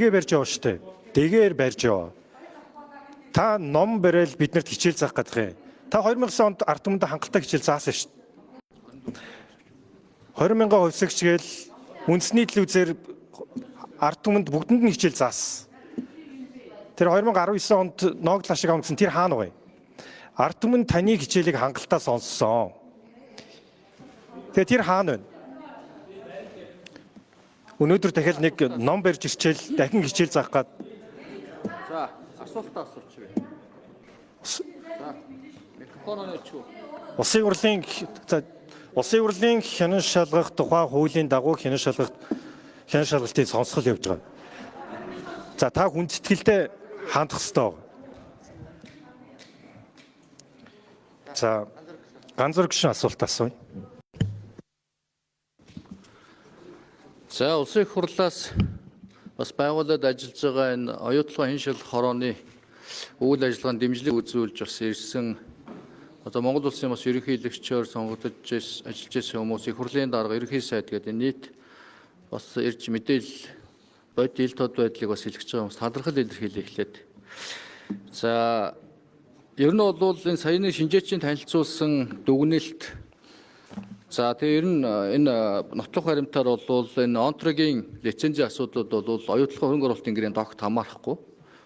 дэгээ барьж яваа штэ. Дэгээр барьж яваа. Та ном барайл биднэрт хичээл заах гэдэг юм. Та 2009 онд ард түмэнд хангалттай хичээл заасан штэ. 20,000 хувьсагчгээл үндэсний телевизээр ард түмэнд бүгдэнд нь хичээл заасан. Тэр 2019 онд ноогдлаа шиг амгсан тэр хаана вэ? Ард түмэнд таны хичээлийг хангалттай сонссон. Тэгээ тэр хаана вэ? Өнөөдөр дахиад нэг ном барьж ирчээл дахин хичээл заах гад. За, асуултаа асууч вэ. За, микрофоноо нээчихв. Улсын хурлын хянан шалгах тухай хуулийн дагуу хянан шалгалтыг сонсгол явж байгаа. За, та хүндэтгэлтэй хандах ёстой. За, ганц зураг гишүүн асуулт асууя. За, улсын их хурлаас бас байгууллагад ажиллаж байгаа энэ оюутлогын хэн шалгах хорооны үйл ажиллагаанд дэмжлэг үзүүлж бас ирсэн одоо Монгол улсын бас ерөнхийлөгчөөр сонгогдож ажиллаж байсан хүмүүс их хурлын дарга ерөнхий сайд гэдэг нийт бас ирж мэдээлэл бодит ил тод байдлыг бас хэлж байгаа хүмүүс талархал илэрхийлээ эхлээд. За, ер нь бол энэ саяны шинжээчийн танилцуулсан дүгнэлт. За, тэгээ ер нь энэ нотлох баримтаар бол энэ онтрогийн лицензийн асуудлууд бол оюутлогын хөрөнгө оруулалтын гэрийн догт хамаарахгүй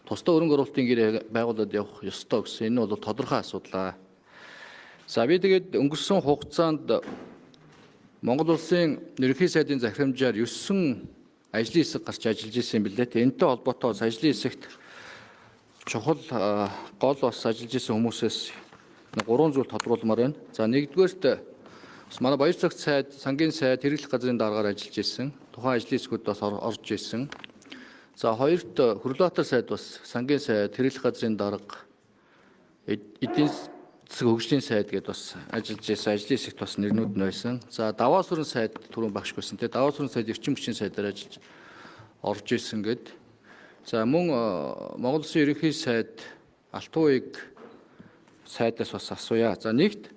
тусдаа хөрөнгө оруулалтын гэрээ байгуулад явах ёстой гэсэн энэ бол тодорхой асуудал. За, би тэгээд өнгөрсөн хугацаанд Монгол улсын ерөнхий сайдын захирамжаар 9 ажлын хэсэг гарч ажиллаж исэн юм билээ. Энэтэй холбоотой ажлын хэсэгт чухал гол бас ажиллаж исэн хүмүүсээс 3 зүйл тодруулмаар байна. За, нэгдүгээрт бас манай баяр цагт сайд, сангийн сайд, хэрэглэх газрын дараагаар ажиллаж исэн. Тухайн ажлын хэсгүүд бас орж исэн. За, хоёрт хөрөлөтөр сайд бас сангийн сайд, хэрэглэх газрын дарга, эдийн засаг хөгжлийн сайд гэдээ бас ажиллаж исэн. Ажлын хэсэгт бас нэрнүүд нь байсан. За, даваа сүрэн сайд түрүүн багшгүйсэн. Тэгээ даваа сүрэн сайд эрчим хүчний сайдаар ажиллаж орж исэн гэд. За, мөн Монгол улсын ерөнхий сайд Алтан уяг сайдаас бас асууя. За, нэгт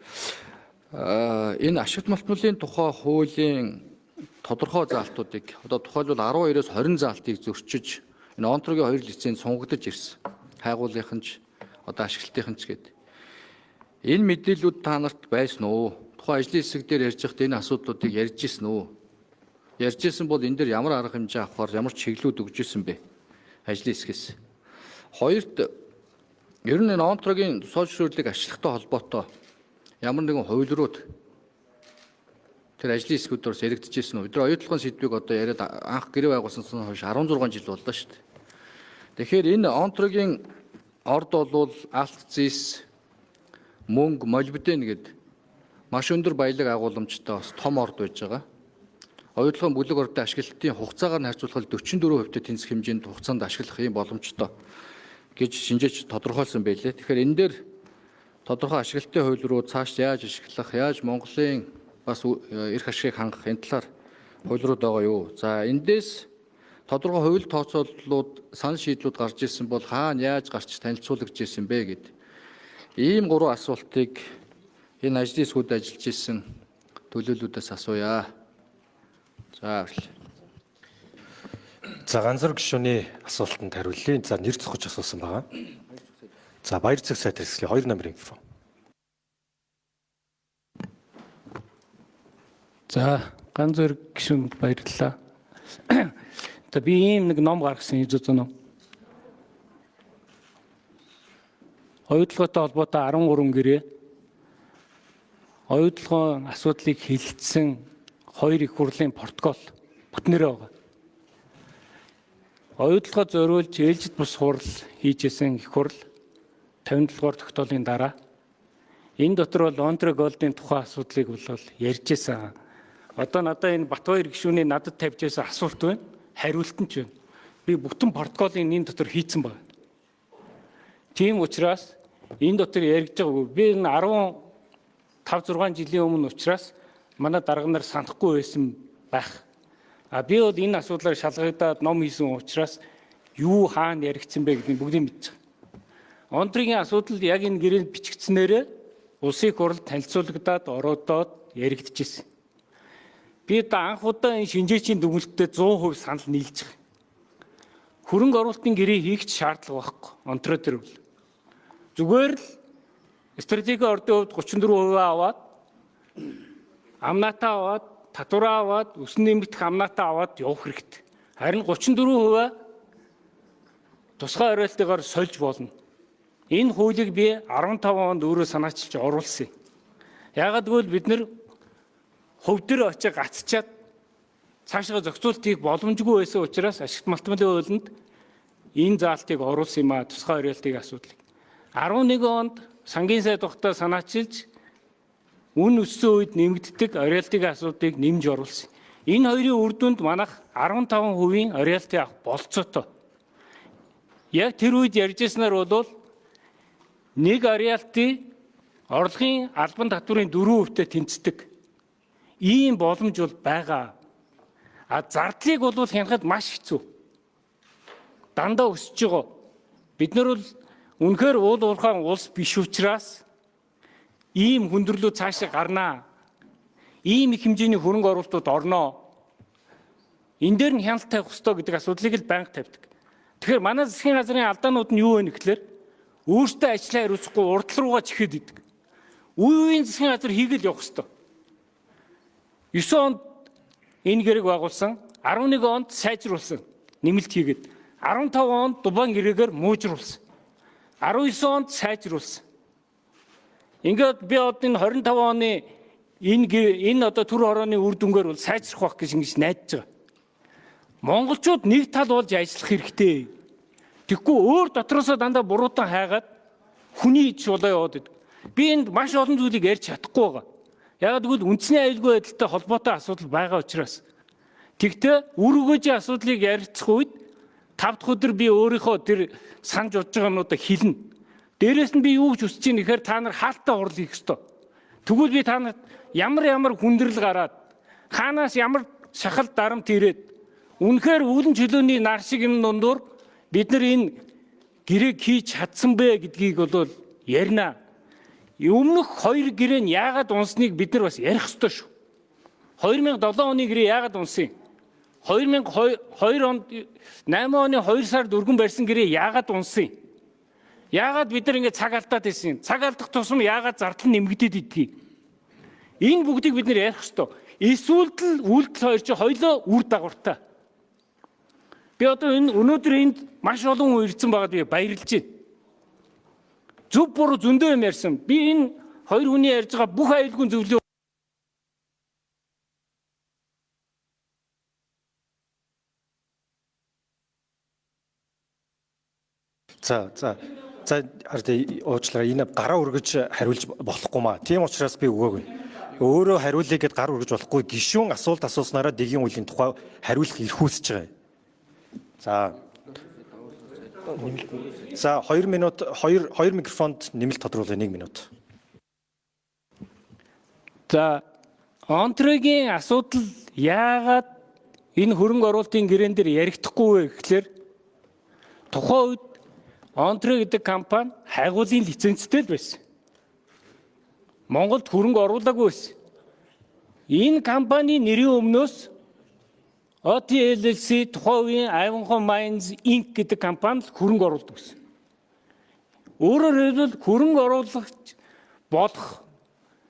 энэ ашигт малтмуулын тухай хуулийн тодорхой заалтуудыг одоо тухайлбал 12-оос 20 заалтыг зөрчиж энэ онтрогийн 2 лиценз сунгагдаж ирсэн. Хайгуулынхан ч одоо ашиглалтынхан ч гэдэг. Энэ мэдээлүүд та нарт байсан уу? Тухайн ажлын хэсэг дээр ярьж байхад энэ асуудлуудыг ярьж ирсэн үү? Ярьж ирсэн бол энэ дээр ямар арга хэмжээ авахар ямар чиглэлүүд өгж ирсэн бэ? Ажлын хэсгээс. Хоёрт ер нь энэ онтрогийн тусгай ашиглагтай холбоотой ямар нэгэн хувилрууд тэр ажлын хэсгүүдээр яригдчихсэн үү? Бид оюутлогын сэдвийг одоо яриад анх гэрээ байгуулсанаас хойш 16 жил боллоо шүү дээ. Тэгэхээр энэ онтрогийн орд бол алт зис мөнгө молибден гэдэг маш өндөр баялаг агуулмжтай бас том орд байж байгаа. Оюутлогын бүлэг ордын ашиглалтын хугацаагаар нь харьцуулбал 44% тэнцэх хэмжээнд хугацаанд ашиглах юм боломжтой гэж шинжээч тодорхойлсон байлээ. Тэгэхээр энэ дээр тодорхой ашиглалтын хууль руу цааш яаж ашиглах, яаж Монголын бас эрх ашигыг хангах энэ талаар хуулиуд байгаа юу? За, эндээс тодорхой хууль тооцооллууд, санал шийдлүүд гарч ирсэн бол хаана яаж гарч танилцуулагдж ирсэн бэ гэдэг. Ийм 3 асуултыг энэ ажлын хэсгүүд ажиллаж ирсэн төлөөллүүдээс асууя. За, баярлалаа. За, ганц зураг гишүүний асуултанд хариулъя. За, нэр цохож асуусан байгаа. За, баяр цагт сайд хэрэгслийн 2 номерын микрофон. За, ганц зураг гишүүнд баярлалаа. За, би ийм нэг ном гаргасан хийж үзэн үү? Оюутлоготой холбоотой 13 гэрээ, оюутлогын асуудлыг хилцсэн 2 их хурлын протокол бүтнээрээ байгаа. Оюутлогоо зориулж ээлжид бус хурал хийжсэн их хурал 57 дугаар тогтоолын дараа энэ дотор бол Онтре голдын тухай асуудлыг бол ярьжсэн. Одоо надад энэ Батбаяр гишүүний надад тавьж байсан асуулт байна. Хариулт нь ч байна. Би бүтэн протоколыг энэ дотор хийцэн байна. Тийм учраас энэ дотор яригдж байгаагүй. Би энэ 15-6 жилийн өмнө учраас манай дарга нар санахгүй байсан байх. Би бол энэ асуудлаар шалгагдаад ном хийсэн учраас юу хаана яригдсан бэ гэдгийг бүгдийг мэдж байгаа. Онтрогийн асуудал яг энэ гэрээнд бичигдснээрээ улсын хурлд танилцуулагдаад ороод яригдчихсэн. Би анх удаа энэ шинжээчийн дүгнэлтэд 100% санал нийлж байгаа. хөрөнгө оруулалтын гэрээ хийх шаардлага байхгүй. Онтроо төр бол. Зүгээр л стратегийн ордын хувьд 34% аваад амнаатаа аваад, татвараа аваад, өсөн нэмэгдэх амнаатаа аваад явах хэрэгтэй. Харин 34% тусгай оройлтойгоор сольж болно. Энэ хуулийг би 15 онд өөрөө санаачилж оруулсан. Яагаад гэвэл бид нэр хөв дээр очиж гацчаад цаашаа зохицуулт хийх боломжгүй байсан учраас ашигт малтмалын хуулинд энэ заалтыг оруулсан юм а тусгай оройлтын асуудлыг. 11 онд сангийн сайд тухтай санаачилж үн өссөн үед нэмэгддэг оройлтын асуудыг нэмж оруулсан. Энэ хоёрын үр дүнд манайх 15% оройлтыг авах болцоотой. Яг тэр үед ярьжсанаар бол нэг оройлтын орлогын албан татврын 4%-тэй тэнцдэг. Ийм боломж бол байгаа. А зардлыг бол хянахад маш хэцүү. Дандаа өсөж байгаа. Бид нар бол үнэхээр уул уурхайн улс биш учраас ийм хүндрэлүүд цаашаа гарнаа. Ийм их хэмжээний хөрөнгө оруулалтууд орноо. Энэ дээр нь хяналт тавих ёстой гэдэг асуудлыг л байнга тавьдаг. Тэгэхээр манай засгийн газрын алдаанууд нь юу вэ гэхээр өөртөө ажиллаа хариуцахгүй урдлал руугаа чихээд идэг. Үе үеийн засгийн газар хийгээл явах ёстой. 9 онд энэ гэрээг байгуулсан, 11 онд сайжруулсан, нэмэлт хийгээд 15 онд дубан гэрээгээр муужруулсан. 19 онд сайжруулсан. Ингээд би одоо энэ 25 оны энэ одоо төр хорооны үр дүнгээр бол сайжрах байх гэж ингэж найдаж байгаа. Монголчууд нэг тал болж ажиллах хэрэгтэй. Тэгэхгүй өөр дотроосоо дандаа буруутан хайгаад хүний ич болоо яваад идэг. Би энд маш олон зүйлийг ярьж чадахгүй байгаа. Яагаад гэвэл үндэсний аюулгүй байдалтай холбоотой асуудал байгаа учраас. Тэгтээ үр өгөөжийн асуудлыг ярилцах үед 5 дахь өдөр би өөрийнхөө тэр санаж бодож байгаа юмудаа хэлнэ. Дээрээс нь би юу гэж хүсэж байна гэхээр та нар хаалттай хурал хийх ёстой. Тэгвэл би та нарт ямар хүндрэл гараад хаанаас ямар шахал дарамт ирээд үнэхээр үүлэн чөлөөний нар шиг энэ дундуур бид нар энэ гэрээг хийж чадсан бэ гэдгийг бол ярина. Өмнөх 2 гэрээ нь яагаад унсныг бид нар бас ярих ёстой шүү. 2007 оны гэрээ яагаад унсан? 2002 онд 8 оны 2 сард өргөн барьсан гэрээ яагаад унсан? Яагаад бид нар ингэ цаг алдаад байсан? Цаг алдах тусам яагаад зардал нэмэгдээд идгийг? Энэ бүгдийг бид нар ярих ёстой. Эсвэл үйлдэл хоёр чи хоёлоо үр дагавартай. Би одоо өнөөдөр энд маш олон хүн ирсэн байгаад би баярлж байна. Зөв буруу зөндөө юм ярьсан. Би энэ хоёр хүний ярьж байгаа бүх аюулгүй зөвлөө За уучлаарай, энэ гараа өргөж хариулж болохгүй маа. Тийм учраас би өгөөгүй. Өөрөө хариулъя гэд гар өргөж болохгүй. Гишүүн асуулт асууснараа дэгийн үеийн тухай хариулах эрхүүсэж байгаа. За 2 минут 2 микрофонд нэмэлт тодруулъя 1 минут. За онтрогийн асуудал яагаад энэ хөрөнгө оруулалтын гэрээн дээр яригдахгүй вэ гэхээр тухайн үед Онтро гэдэг компани хайгуулын лицензтэй л байсан. Монголд хөрөнгө оруулаагүй байсан. Энэ компани нэрийн өмнөөс OTLC тухайн үеийн Ivanhoe Mines Inc гэдэг компани хөрөнгө оруулдаг байсан. Өөрөөр хэлбэл хөрөнгө оруулагч болох,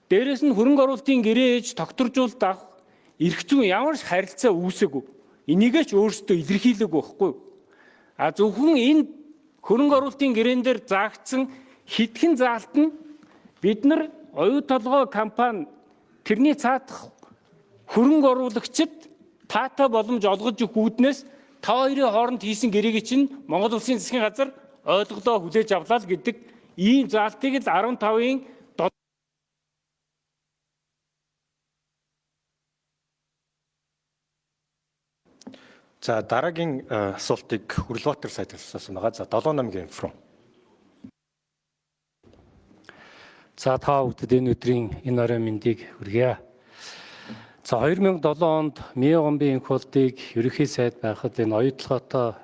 дээрэс нь хөрөнгө оруулалтын гэрээ ээж тогтворжуулалт авах эрх зүйн ямар ч харилцаа үүсээгүй. Энийгээ ч өөрсдөө илэрхийлээгүй байхгүй юу? А зөвхөн энэ хөрөнгө оруулалтын гэрээн дээр заагдсан хитгэн заалт нь бид нар оюу толгой компани тэрний цаадах хөрөнгө оруулагчид таатай боломж олгож өгөх үүднээс та хоёрын хооронд хийсэн гэрээг чинь Монгол Улсын засгийн газар ойлголоо хүлээж авлаа л гэдэг ийм заалтыг л 15-ын За дараагийн асуултыг Хүрлбаатар сайдаас асуусан байгаа. За 78 инфо. За та бүхэнд энэ өдрийн энэ орой мэндийг хүргье. За 2007 онд Миогомбын инхолтыг ерөнхий сайд байхад энэ оюутлогоотой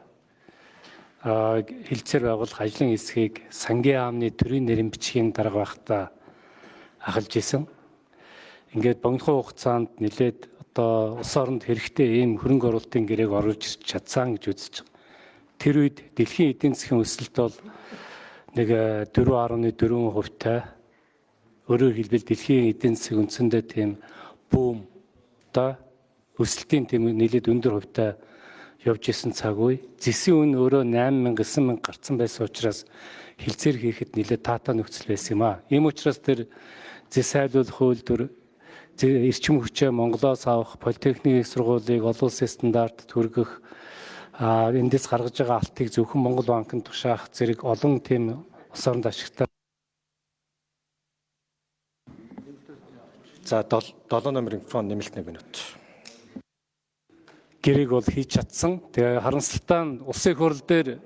хэлцээр байгуулах ажлын хэсгийг сангийн аамны төрийн нэрийн бичгийн дарга байхдаа ахалж исэн. Ингээд богинохон хугацаанд нэлээд одоо улс оронд хэрэгтэй ийм хөрөнгө оруулалтын гэрээг оруулж чадсан гэж үзэж байгаа. тэр үед дэлхийн эдийн засгийн өсөлт бол нэг 4.4%-тай, өөрөөр хэлбэл дэлхийн эдийн засаг үндсэндээ тийм бүүм одоо өсөлтийн тийм нэлээд өндөр хувьтай явж исэн цаг үе. Зэсийн үн өөрөө 8,000 9,000 гарсан байсан учраас хилцээр хийхэд нэлээд таатай нөхцөл байсан юм а. Ийм учраас тэр зэс айлуулах үйлдвэр, эрчим хүчээ Монголоос авах, политехникийн сургуулийг олон улсын стандартад хүргэх, эндээс гаргаж байгаа алтыг зөвхөн Монгол банкнд тушаах зэрэг олон тийм улс оронд ашигтай. За 7 номерын микрофон нэмэлт 1 минут. Гэрээг бол хийж чадсан. Тэгээ харамсалтай нь улсын их хурл дээр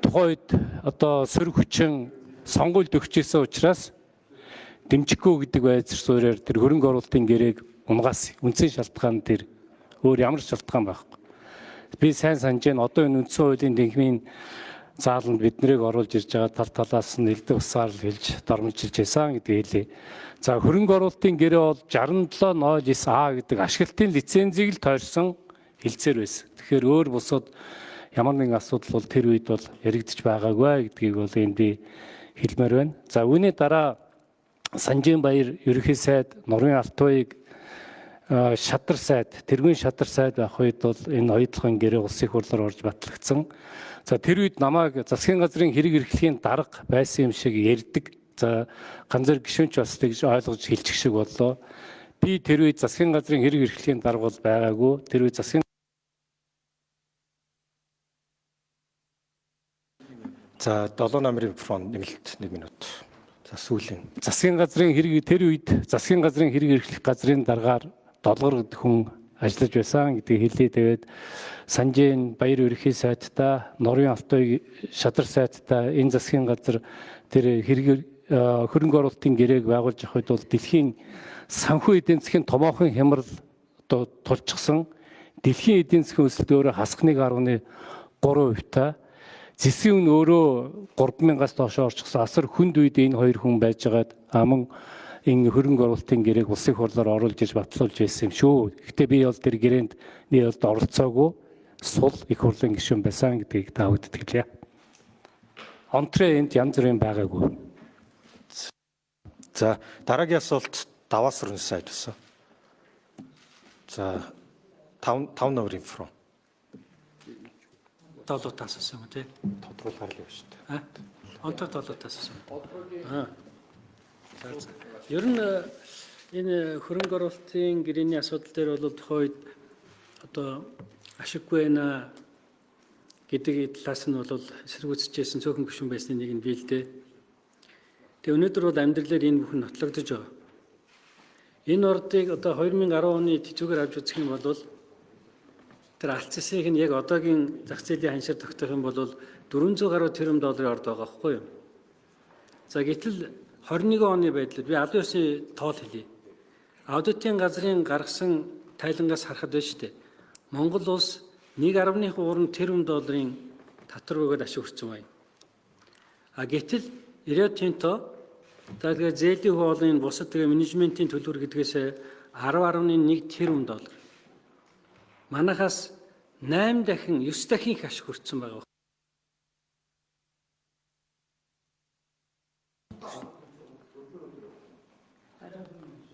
тухайн үед одоо сөрөг хүчин сонгуульд өгч ирсэн учраас дэмжихгүй гэдэг байдлаар суурьаар тэр хөрөнгө оруулалтын гэрээг унгаас үндсэн шалтгаан тэр өөр ямар шалтгаан байхгүй. Би сайн санаж байна. Одоо энэ үндсэн хуулийн тэнхимийн зааланд биднийг оруулж ирж байгаа тал талаас нь элдв усаар л хэлж дормжилж байсан гэдгийг хэлье. За хөрөнгө оруулалтын гэрээ бол 6709А гэдэг ашиглалтын лицензийг л тойрсон хэлцээр байсан. Тэгэхээр өөр бусад ямар нэгэн асуудал бол тэр үед бол яригдчих байгаагүй гэдгийг бол энд би хэлмээр байна. За үүний дараа Санжинбаяр ерөнхий сайд Нурын Алтуйг шадар сайд, тэргүүн шадар сайд байх үед бол энэ хоёулахын гэрээ улсын их хурлаар орж батлагдсан. За тэр үед намайг засгийн газрын хэрэг эрхлэхийн дарга байсан юм шиг ярьдаг. За ганцаар гишүүнч бас тэгж ойлгож хэлчих шиг боллоо. Би тэр үед засгийн газрын хэрэг эрхлэхийн дарга бол байгаагүй. Тэр үед засгийн За 7 номерын микрофон нэмэлт 1 минут. За сүүлийн. засгийн газрын хэрэг тэр үед засгийн газрын хэрэг эрхлэх газрын даргаар долгор гэдэг хүн ажиллаж байсан гэдгийг хэлээ. Тэгээд Санжин Баяр ерөнхий сайдтай, Нурын Алтуй шадар сайдтай энэ засгийн газар тэр хөрөнгө оруулалтын гэрээг байгуулж авах үед бол дэлхийн санхүү эдийн засгийн томоохон хямрал одоо тулчсан. Дэлхийн эдийн засгийн өсөлт өөрөө хасах 1.3%-тай. Зэсийн үн өөрөө 3,000-аас доош орчихсон. Асар хүнд үед энэ хоёр хүн байжгаад аман энэ хөрөнгө оруулалтын гэрээг улсын хурлаар оруулж иж батлуулж байсан юм шүү. Гэхдээ би бол тэр гэрээнд нийлд оролцоогүй сул их хурлын гишүүн байсан гэдгийг та бүдэд хэлье. Онтрэ энд янз бүрийн байгаагүй. За дараагийн асуулт Даваас өрн сайд байсан. За 5 номерын микрофон. Долоотаас асуусан тий. Тодруулахаар л явж шүү дээ. Онтой долоотаас асуусан. Ер нь энэ хөрөнгө оруулалтын гэрээний асуудал дээр бол тухайн үед одоо ашиггүй байна гэдэг талаас нь бол эсэргүүцэжсэн цөөхөн гишүүн байсны нэг нь бий л дээ. Тэгээ өнөөдөр бол амьдралаар энэ бүхэн нотлогдож байгаа. Энэ ордыг одоо 2010 оны тэжүүгээр авч үзэх юм бол тэр алт цэсийг нь яг одоогийн зах зээлийн ханшаар тогтоох юм бол 400 гаруй тэрбум долларын орд байгаа байхгүй юу? За гэтэл 21 оны байдлаар би аль ёсны тоол хэлье. Аудитын газрын гаргасан тайлангаас харахад байна шүү дээ. Монгол улс 1.3 тэрбум долларын татвар өгөөд ашиг хүртсэн байна. Гэтэл Rio Tinto тэгээд зээлийн хуулын бусад тэгээ менежментийн төлбөр гэдгээс 10.1 тэрбум доллар. Манайхаас 8 дахин 9 дахин их ашиг хүртсэн байгаа.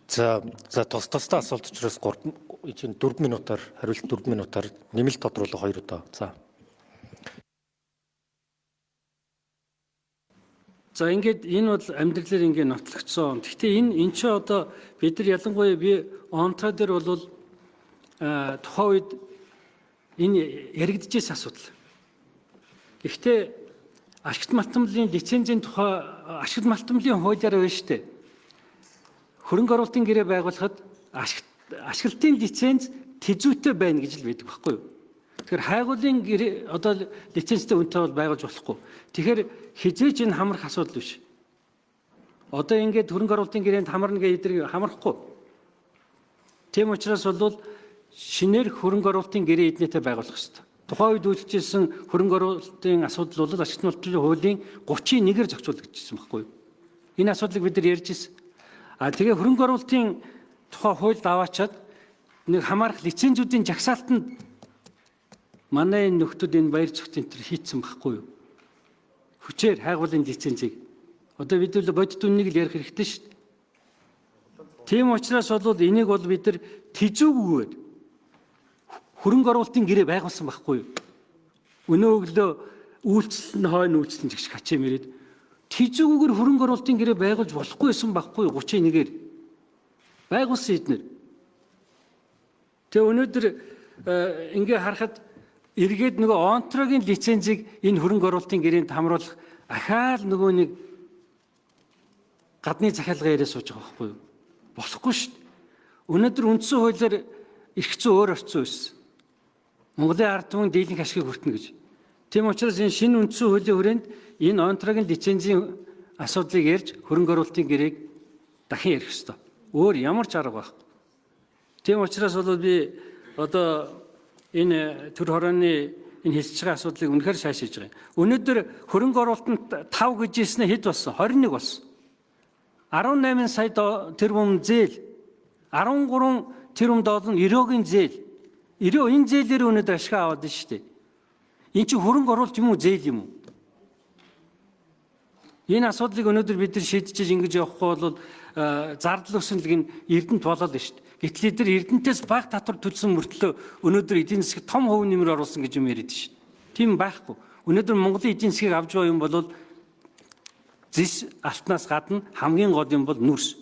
За тусдаа асуулт учраас 4 минутаар хариулт 4 минутаар нэмэлт тодруулах 2 удаа. За ингээд энэ бол амьдралаар ингээд нотлогдсон. Гэхдээ энэ ч одоо бид нар ялангуяа би онцгой дээр бол тухайн үед энэ яригдчихсэн асуудал. Гэхдээ ашигт малтмлын лицензийн тухай ашигт малтмлын хуулиар байна шүү дээ. Хөрөнгө оруулалтын гэрээ байгуулахад ашиглалтын лиценз тэзүүтэй байна гэж л байдаг байхгүй юу? Тэгэхээр хайгуулын гэрээ одоо лицензтэй үнэтэй бол байгуулж болохгүй. Тэгэхээр хизээж энэ хамрах асуудал биш. Одоо ингээд хөрөнгө оруулалтын гэрээнд хамарна гэдэг хамрахгүй. Тийм учраас бол шинээр хөрөнгө оруулалтын гэрээ эднээтэй байгуулах хэрэгтэй. Тухайн үед үйлчилсэн хөрөнгө оруулалтын асуудал бол ашигт малтмлын хуулийн 31-ээр зохицуулагдчихсан байхгүй юу? Энэ асуудлыг бид нар ярьж ирсэн. Тэгээ хөрөнгө оруулалтын тухай хуульд аваачаад нэг хамаарах лицензүүдийн жагсаалтанд манай энэ нөхдүүд энэ баяр цогт энэ төр хийцэн байхгүй юу? Хүчээр хайгуулын лицензийг одоо бид л бодит үннийг л ярих хэрэгтэй шүү дээ. Тийм учраас бол энийг бол бид нар тэжүүгээр хөрөнгө оруулалтын гэрээ байгуулсан байхгүй юу? Өнөө өглөө үйлчлэл нь хойно үйлчлэн гэж хачаам ирээд тэжүүгээр хөрөнгө оруулалтын гэрээ байгуулж болохгүй байсан байхгүй юу? 31-ээр байгуулсан эднэр. Тэгээ өнөөдөр ингээ харахад эргээд нөгөө онтрогийн лицензийг энэ хөрөнгө оруулалтын гэрээнд хамруулах ахаал нөгөө нэг гадны захиалга яриа сууж байгаа байхгүй юу? Болохгүй шүү дээ. Өнөөдөр үндсэн хуулиар эрх зүйн өөр орцсон байсан. Монголын ард түмэн дийлэнх ашгийг хүртэнэ гэж. Тийм учраас энэ шинэ үндсэн хуулийн хүрээнд энэ онтрогийн лицензийн асуудлыг ярьж хөрөнгө оруулалтын гэрээг дахин ярих ёстой. Өөр ямар ч арга байхгүй. Тийм учраас бол би одоо энэ төр хорооны энэ хэлж байгаа асуудлыг үнэхээр шаашиж байгаа юм. Өнөөдөр хөрөнгө оруулалтанд 5 гэж хэлснээр хэд болсон? 21 болсон. 18 сая тэрбум зээл, 13 тэрбум доллар өрөөгийн зээл. Өрөө энэ зээлээр өнөөдөр ашиг аваад байна шүү дээ. Энэ чинь хөрөнгө оруулалт юм уу, зээл юм уу? Энэ асуудлыг өнөөдөр бид нар шийдчихэж ингэж явахгүй бол зардал өсөлт нь Эрдэнэт болоод байна шүү дээ. Гэтэл эдгээр Эрдэнэтээс бага татвар төлсөн мөртлөө өнөөдөр эдийн засаг том хувь нэмэр оруулсан гэж юм яриад шүү дээ. Тийм байхгүй. Өнөөдөр Монголын эдийн засгийг авч байгаа юм бол зис алтнаас гадна хамгийн гол юм бол нүрс.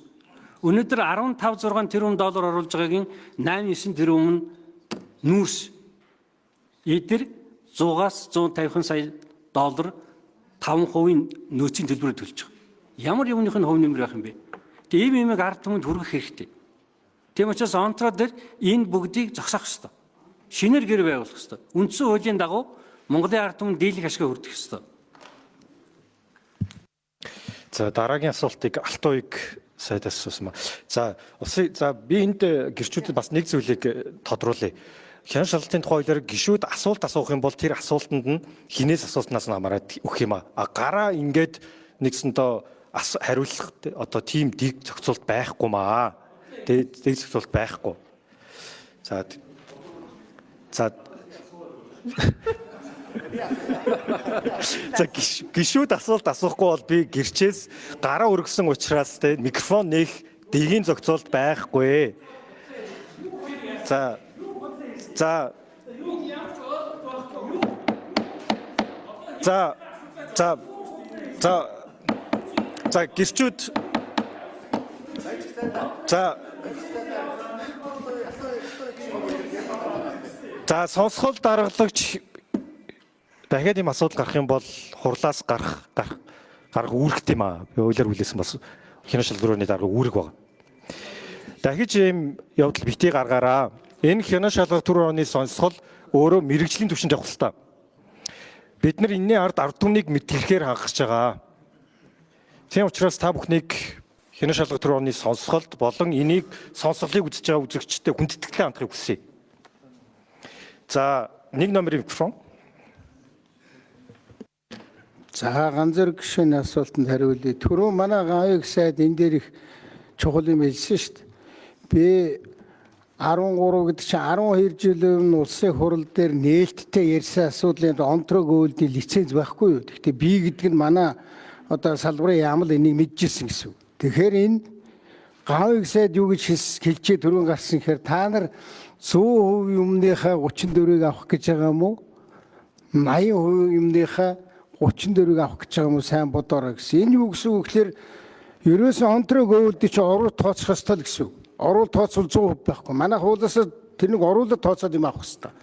Өнөөдөр 15-6 тэрбум доллар оруулж байгаагийн 8-9 тэрбум нь нүрс. Эдгээр 100-аас 150 сая доллар 5% нөөцийн төлбөрөөр төлж байгаа. Ямар юмных нь хувь нэмэр байх юм бэ? Тэгээ ийм юмыг ард түмэнд хүргэх хэрэгтэй. Тийм учраас онтроо дээр энэ бүгдийг зогсоох ёстой. Шинээр гэр байгуулах ёстой. Үндсэн хуулийн дагуу Монголын ард түмэнд дийлэнх ашиг хүргэх ёстой. За дараагийн асуултыг Алтууйг сайд асуусан ба. За би энд гэрчүүдэд бас нэг зүйлийг тодруулъя. Хяналт шалгалтын тухай хуулиар гишүүд асуулт асуух юм бол тэр асуултанд нь хинээс асууснаас нь хамаарат өгөх юм а. Гараа ингээд нэгсэндээ хариулах одоо тийм дэг зохицуулт байхгүй маа. Дэг зохицуулт байхгүй. За гишүүд асуулт асуухгүй бол би гэрчээс гараа өргөсөн учраас те микрофон нээх дэгийн зохицуулт байхгүй. За гэрчүүд сонсгол даргалагч дахиад ийм асуудал гарах юм бол хурлаас гарах үүрэгт юм аа. Би хуулиар хүлээсэн бас хяналт шалгууны дарга үүрэг байна. Дахиж ийм явдал битгий гаргаараа. Энэ хяналт шалгах төр орны сонсгол өөрөө мэрэгжлийн түвшинд явах хэрэгтэй. Бид нар энэний ард түмнийг мэтгэлэхээр хангаж байгаа. Тийм учраас та бүхнийг хяналт шалгах төр орны сонсголд болон энийг сонсголыг үзэж байгаа үзэгчдэд хүндэтгэлтэй хандахыг хүсье. За 1 номерын микрофон. За ганц зэрэг гишүүний асуултанд хариулъя. Түрүү манай гаавыг сайд энэ дээр их чухал юм хэлсэн шүү дээ. Би 13 гэдэг чинь 12 жилийн өмнө улсын хурал дээр нээлттэй ярьсан асуудлын онтрог үйлдэл лиценз байхгүй юу. Гэхдээ би гэдэг нь манай одоо салбарын яамал энийг мэдчихсэн гэсэн үг. Тэгэхээр энэ гаавыг сайд юу гэж хэлчээ түрүүн гарсан гэхээр та нар 100% юмныхаа 34-ыг авах гэж байгаа юм уу? 80% юмныхаа 34-ыг авах гэж байгаа юм уу? Сайн бодоорой гэсэн. Энэ юу гэсэн үг гэхээр ерөөсөн онтрог үйлдэл чи оруулалт тооцох ёстой л гэсэн үг. Оруулалт тооцвол 100% байхгүй. Манай хуулиас тэрнийг оруулалт тооцоод юм авах ёстой.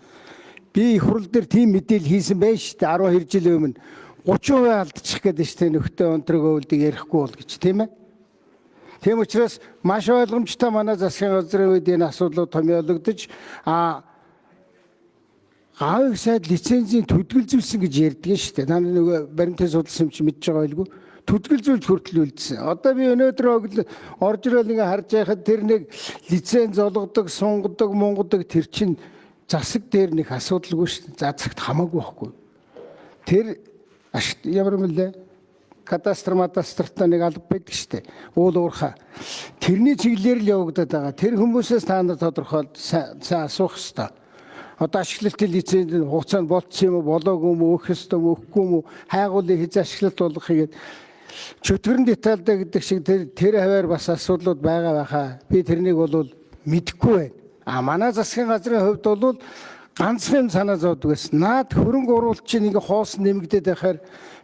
Би их хурал дээр тийм мэдээлэл хийсэн байж штэ 12 жилийн өмнө 30% алдчих гэдэг штэ нөхдөд онтрог үйлдэл ярихгүй бол гэж тийм ээ. Тийм учраас маш ойлгомжтой манай засгийн газрын үед энэ асуудлууд томьёологдож гаавыг сайд лицензийн төдөлгөлзүүлсэн гэж ярьдгийн шүү дээ. Та нөгөө баримтын судалсан юм чи мэдж байгаа байлгүй. Төдөлгөлзүүлж хүртэл үлдсэн. Одоо би өнөөдөр орж ирэл ингээ харж байхад тэр нэг лиценз олгодог, сунгадаг, мунгадаг тэр чин засаг дээр нэг асуудалгүй шүү дээ. За цагт хамаагүй байхгүй. Тэр ямар юм лээ? Кадастр нэг алба байдаг штэ. Уул уурхаа. Тэрний чиглэлээр л явагдаад байгаа. Тэр хүмүүсээс та нар тодорхойлж сайн асуух хэрэгтэй. одоо ашиглалтын лицензийн хугацаанд болцсон юм уу, болоогүй юм уу, өгөх ёстой юм уу, өгөхгүй юм уу, хайгуулыг хязь ашиглалт болгохыг гээд чөтгөрн детальтай гэдэг шиг тэр хаваар бас асуудлууд байгаа байхаа. Би тэрнийг бол мэдэхгүй байна. Манай засгийн газрын хувьд бол ганцхан санаа зовдөг байсан. Наад хөрөнгө оруулалтын ингээ хоос нэмэгдээд байхаар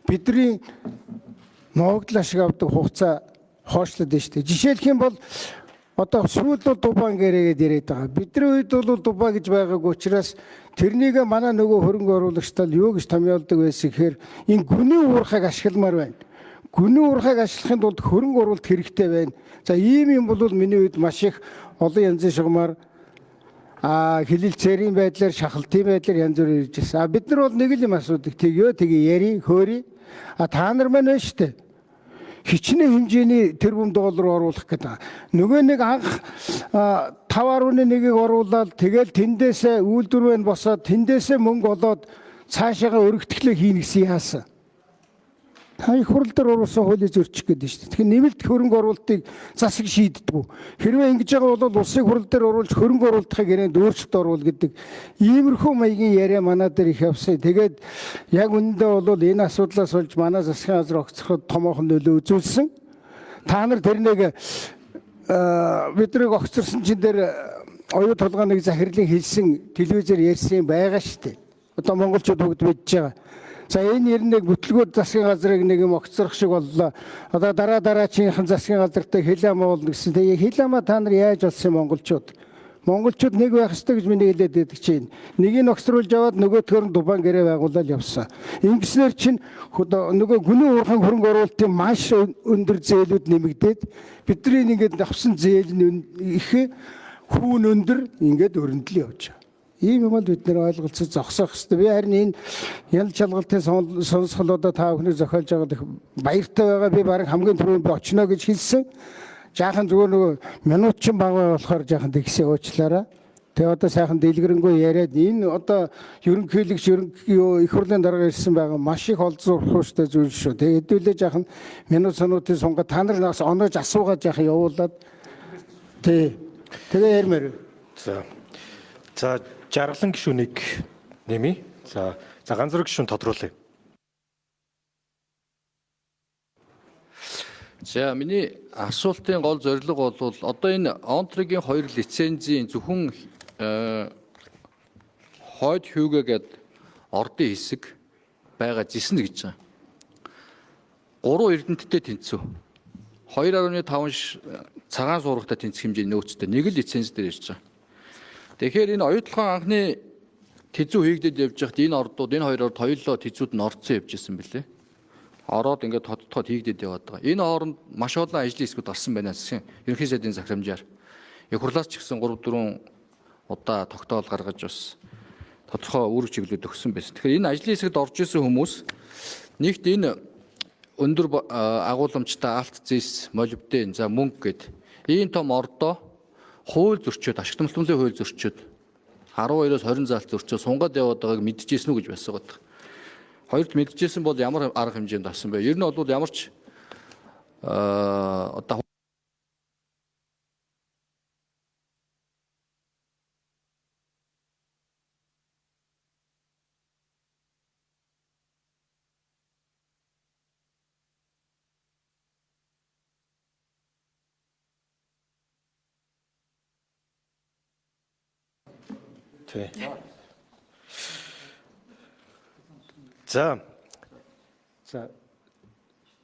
бидний ногдлоо шиг авдаг хугацаа хоошлоод байна шүү дээ. Жишээлх юм бол одоо сүүл бол Дубан гэрэгээд яриад байгаа. Бидний үед бол Дубан гэж байгаагүй учраас тэрнийг манай нөгөө хөрөнгө оруулагчдад юу гэж томьёолдог байсан гэхээр энэ гүний уурхайг ашигламаар байна. Гүний уурхайг ашиглахын тулд хөрөнгө оруулалт хэрэгтэй байна. За ийм юм бол миний үед маш их олон янзын шугамар хэлэлцээрийн байдлаар, шахалтын байдлаар янз бүр ирж ирсэн. Бид нар бол нэг л юм асуудаг. Тэгээ яри, хөөрий. Та нар маань байна шүү дээ. Хичнээн хэмжээний тэрбум доллар оруулах гэдэг. Нөгөө нэг анх 5.1-ийг оруулаад тэгэл тэндээсээ үйлдвэр байна босоод тэндээсээ мөнгө олоод цаашаага өргөтгөлөө хийнэ гэсэн яасан. Та их хурал дээр оруулсан хуулийг зөрчих гээд байна шүү дээ. Тэгэхээр нэмэлт хөрөнгө оруулалтыг засаг шийддэг. Хэрвээ ингэж байгаа бол улсын хурал дээр оруулж хөрөнгө оруулалтыг гэрээнд өөрчлөлт оруул гэдэг иймэрхүү маягийн яриа манай дээр их явсан. Тэгээд яг үнэндээ бол энэ асуудлаас болж манай засгийн газар огцроход томоохон нөлөө үзүүлсэн. Та нар тэрнийг биднийг огцорсон чин дээр оюу толгойныг захирлын хэлсэн телевизээр ярьсан байгаа шүү дээ. Одоо монголчууд бүгд мэдж байгаа. За энэ нэрнийг бүтлгүүд засгийн газрыг нэг юм огцрох шиг боллоо. Одоо дараачийнхан засгийн газартай хэлээмээ болно гэсэн. Тэгээ хэлээмээ та нар яаж болсон монголчууд? Монголчууд нэг байх ёстой гэж миний хэлээд байдаг чинь. Нэгийг огцруулж аваад нөгөөдгөр нь Дубан гэрээ байгуулаад явсан. Ингэснээр чинь нөгөө гүний уурхайн хөрөнгө оруулалтын маш өндөр зээлүүд нэмэгдээд бидний ингээд авсан зээл нь их хүүн өндөр ингээд өрнөдөл явж байгаа. Ийм юм бид нэр ойлголцож зогсоох хэрэгтэй. Би харин энэ ял чалгалтын сонсголуудаа та бүхний зохиолж байгаад их баяртай байгаа. Би баг хамгийн түрүүнд очно гэж хэлсэн. Жаахан зүгээр нөгөө минутчин бага болохоор жаахан тэгсээ уучлаарай. Тэгээ одоо сайхан дэлгэрэнгүй яриад энэ одоо ерөнхийлөгч их хурлын дарга ирсэн байгаа маш их олзуурхууштай зүйл шүү. Тэгээ хэдүүлээ жаахан минут сануудын сунга та нар нас оноож асуугаад жаахан явуулаад тэгээ ярмаар. За жаргалан гишүүнийг нэмье. За ганцрог гишүүн тодруулъя. За миний асуултын гол зорилго бол одоо энэ онтрогийн 2 лицензийн зөвхөн хойд хүйгээгээд ордын хэсэг байгаа зэснэ гэж байгаа. 3 эрдэнэттэй тэнцүү. 2.5 цагаан суургатай тэнцэх хэмжээний нөөцтэй нэг л лиценз дээр ирж байгаа. Тэгэхээр энэ оюутлогын анхны тэзүү хийгдээд явж байхад энэ ордууд энэ хоёр орд хоёулаа тэзүүд нь орцсон явж исэн бэлээ. Ороод ингээд тодтогод хийгдээд яваад байгаа. Энэ хооронд маш олон ажлын хэсгүүд орсон байна гэсэн ерөнхий сайдын захирамжаар. Их хурлаас ч гэсэн 3-4 удаа тогтоол гаргаж бас тодорхой үүрэг чиглэлүүд өгсөн байсан. Тэгэхээр энэ ажлын хэсэгт орж исэн хүмүүс нэгт энэ өндөр агуулмжтай алт зэс, молибден, за мөнгө гэд ийм том ордоо хууль зөрчөөд, ашигт малтмлын хууль зөрчөөд 12-оос 20 заалт зөрчөөд сунгаад яваад байгааг мэдчихсэн үү гэж байсаад. Хоёрт мэдчихсэн бол ямар арга хэмжээнд авсан бэ? Ер нь бол ямар ч одоо За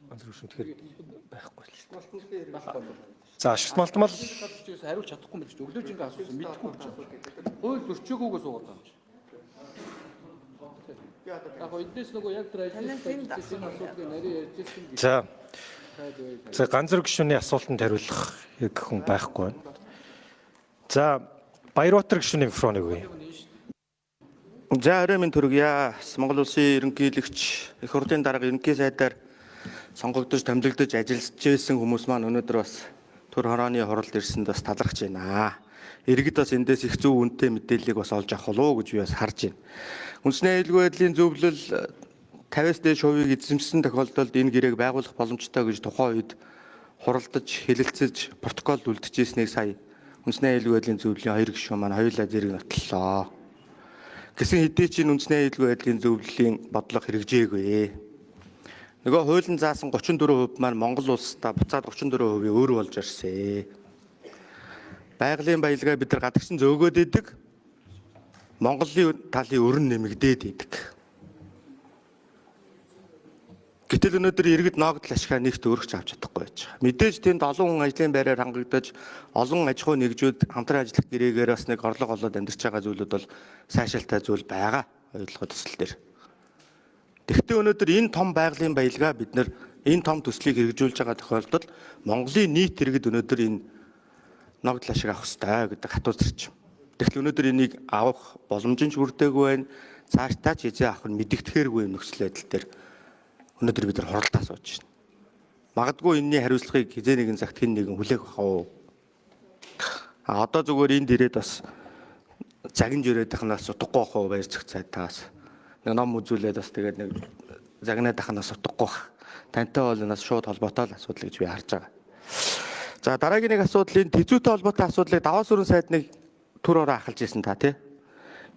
ганцрог гишүүн тэгэхээр байхгүй л. За ашигт малтмал хариулж чадахгүй мэл ч өглөөж ингээ асуусан мэдэхгүй гэж байна. Хууль зөрчөөгөөс суугаад байгаа юм чи. Яг эднээс нөгөө яг тэр ажлын асуудлыг нарийн ярьжсэн. За ганцрог гишүүний асуултанд хариулах яг хүн байхгүй байна. За Баярбатар гишүүний микрофоныг өгье. За орой минь төргийа. Монгол улсын ерөнхийлөгч их хурлын дарга ерөнхий сайдаар сонгогдож томилогдож ажиллаж байсан хүмүүс маань өнөөдөр бас төр хорооны хуралд ирсэнд бас талархаж байна. Иргэд бас эндээс их зөв үнэтэй мэдээллийг бас олж авах болов уу гэж би бас харж байна. Үндэсний аюулгүй байдлын зөвлөл 50-аас дээш хувийг эзэмшсэн тохиолдолд энэ гэрээг байгуулах боломжтой гэж тухайн үед хуралдаж хэлэлцэж протокол үлдчихсэнийг сая Үндэсний аюулгүй байдлын зөвлөлийн 2 гишүүн маань хоёулаа зэрэг нотлолоо. гэсэн хэдий чинь үндэсний аюулгүй байдлын зөвлөлийн бодлого хэрэгжээгүй. Нөгөө хуулийн заасан 34% маань Монгол улстай буцаад 34% өөр болж ирсэн. Байгалийн баялгаа бид нар гадагшин зөөгөөд идэг. Монголын талын өрн нэмэгдээд идэг. Гэтэл өнөөдөр иргэд ногдол ашигла нэгт өргөж авч чадахгүй байж байгаа. Мэдээж тэнд олон хүн ажлын байраар хангагдаж, олон аж ахуй нэгжүүд хамтран ажиллах гэрээгээр бас нэг орлого олоод амьдарч байгаа зүйлүүд бол сайшаалтай зүйл байгаа. Ойлгоход төсөл дээр. Тэгэхдээ өнөөдөр энэ том байгалийн баялгаа бид нар энэ том төслийг хэрэгжүүлж байгаа тохиолдолд Монголын нийт иргэд өнөөдөр энэ ногдол ашиг авах ёстой гэдэг хатуу зарчим. Тэгэхдээ өнөөдөр энийг авах боломж нь ч бүрдээгүй байна. Цаашдаа ч хязээ авах нь мэдэгдэхээргүй нөхцөл байдал дээр өнөөдөр бид нар хуралдаа сууж байна. Магадгүй энэний хариуцлагыг хизээ нэгэн цагт хэн нэгэн хүлээх бах уу. Одоо зүгээр энд ирээд бас загинж өрөөд тахнаас утгагүй бах уу баяр зах цайтаас. Нэг ном үзүүлээд бас тэгээд нэг загнаад тахнаас утгагүй бах. Тантай бол нас шууд холбоотой л асуудал гэж би харж байгаа. За дараагийн нэг асуудал энэ тэзүүтэй холбоотой асуудлыг даваа сүрэн сайдныг түр ороо ахалж ирсэн та тий.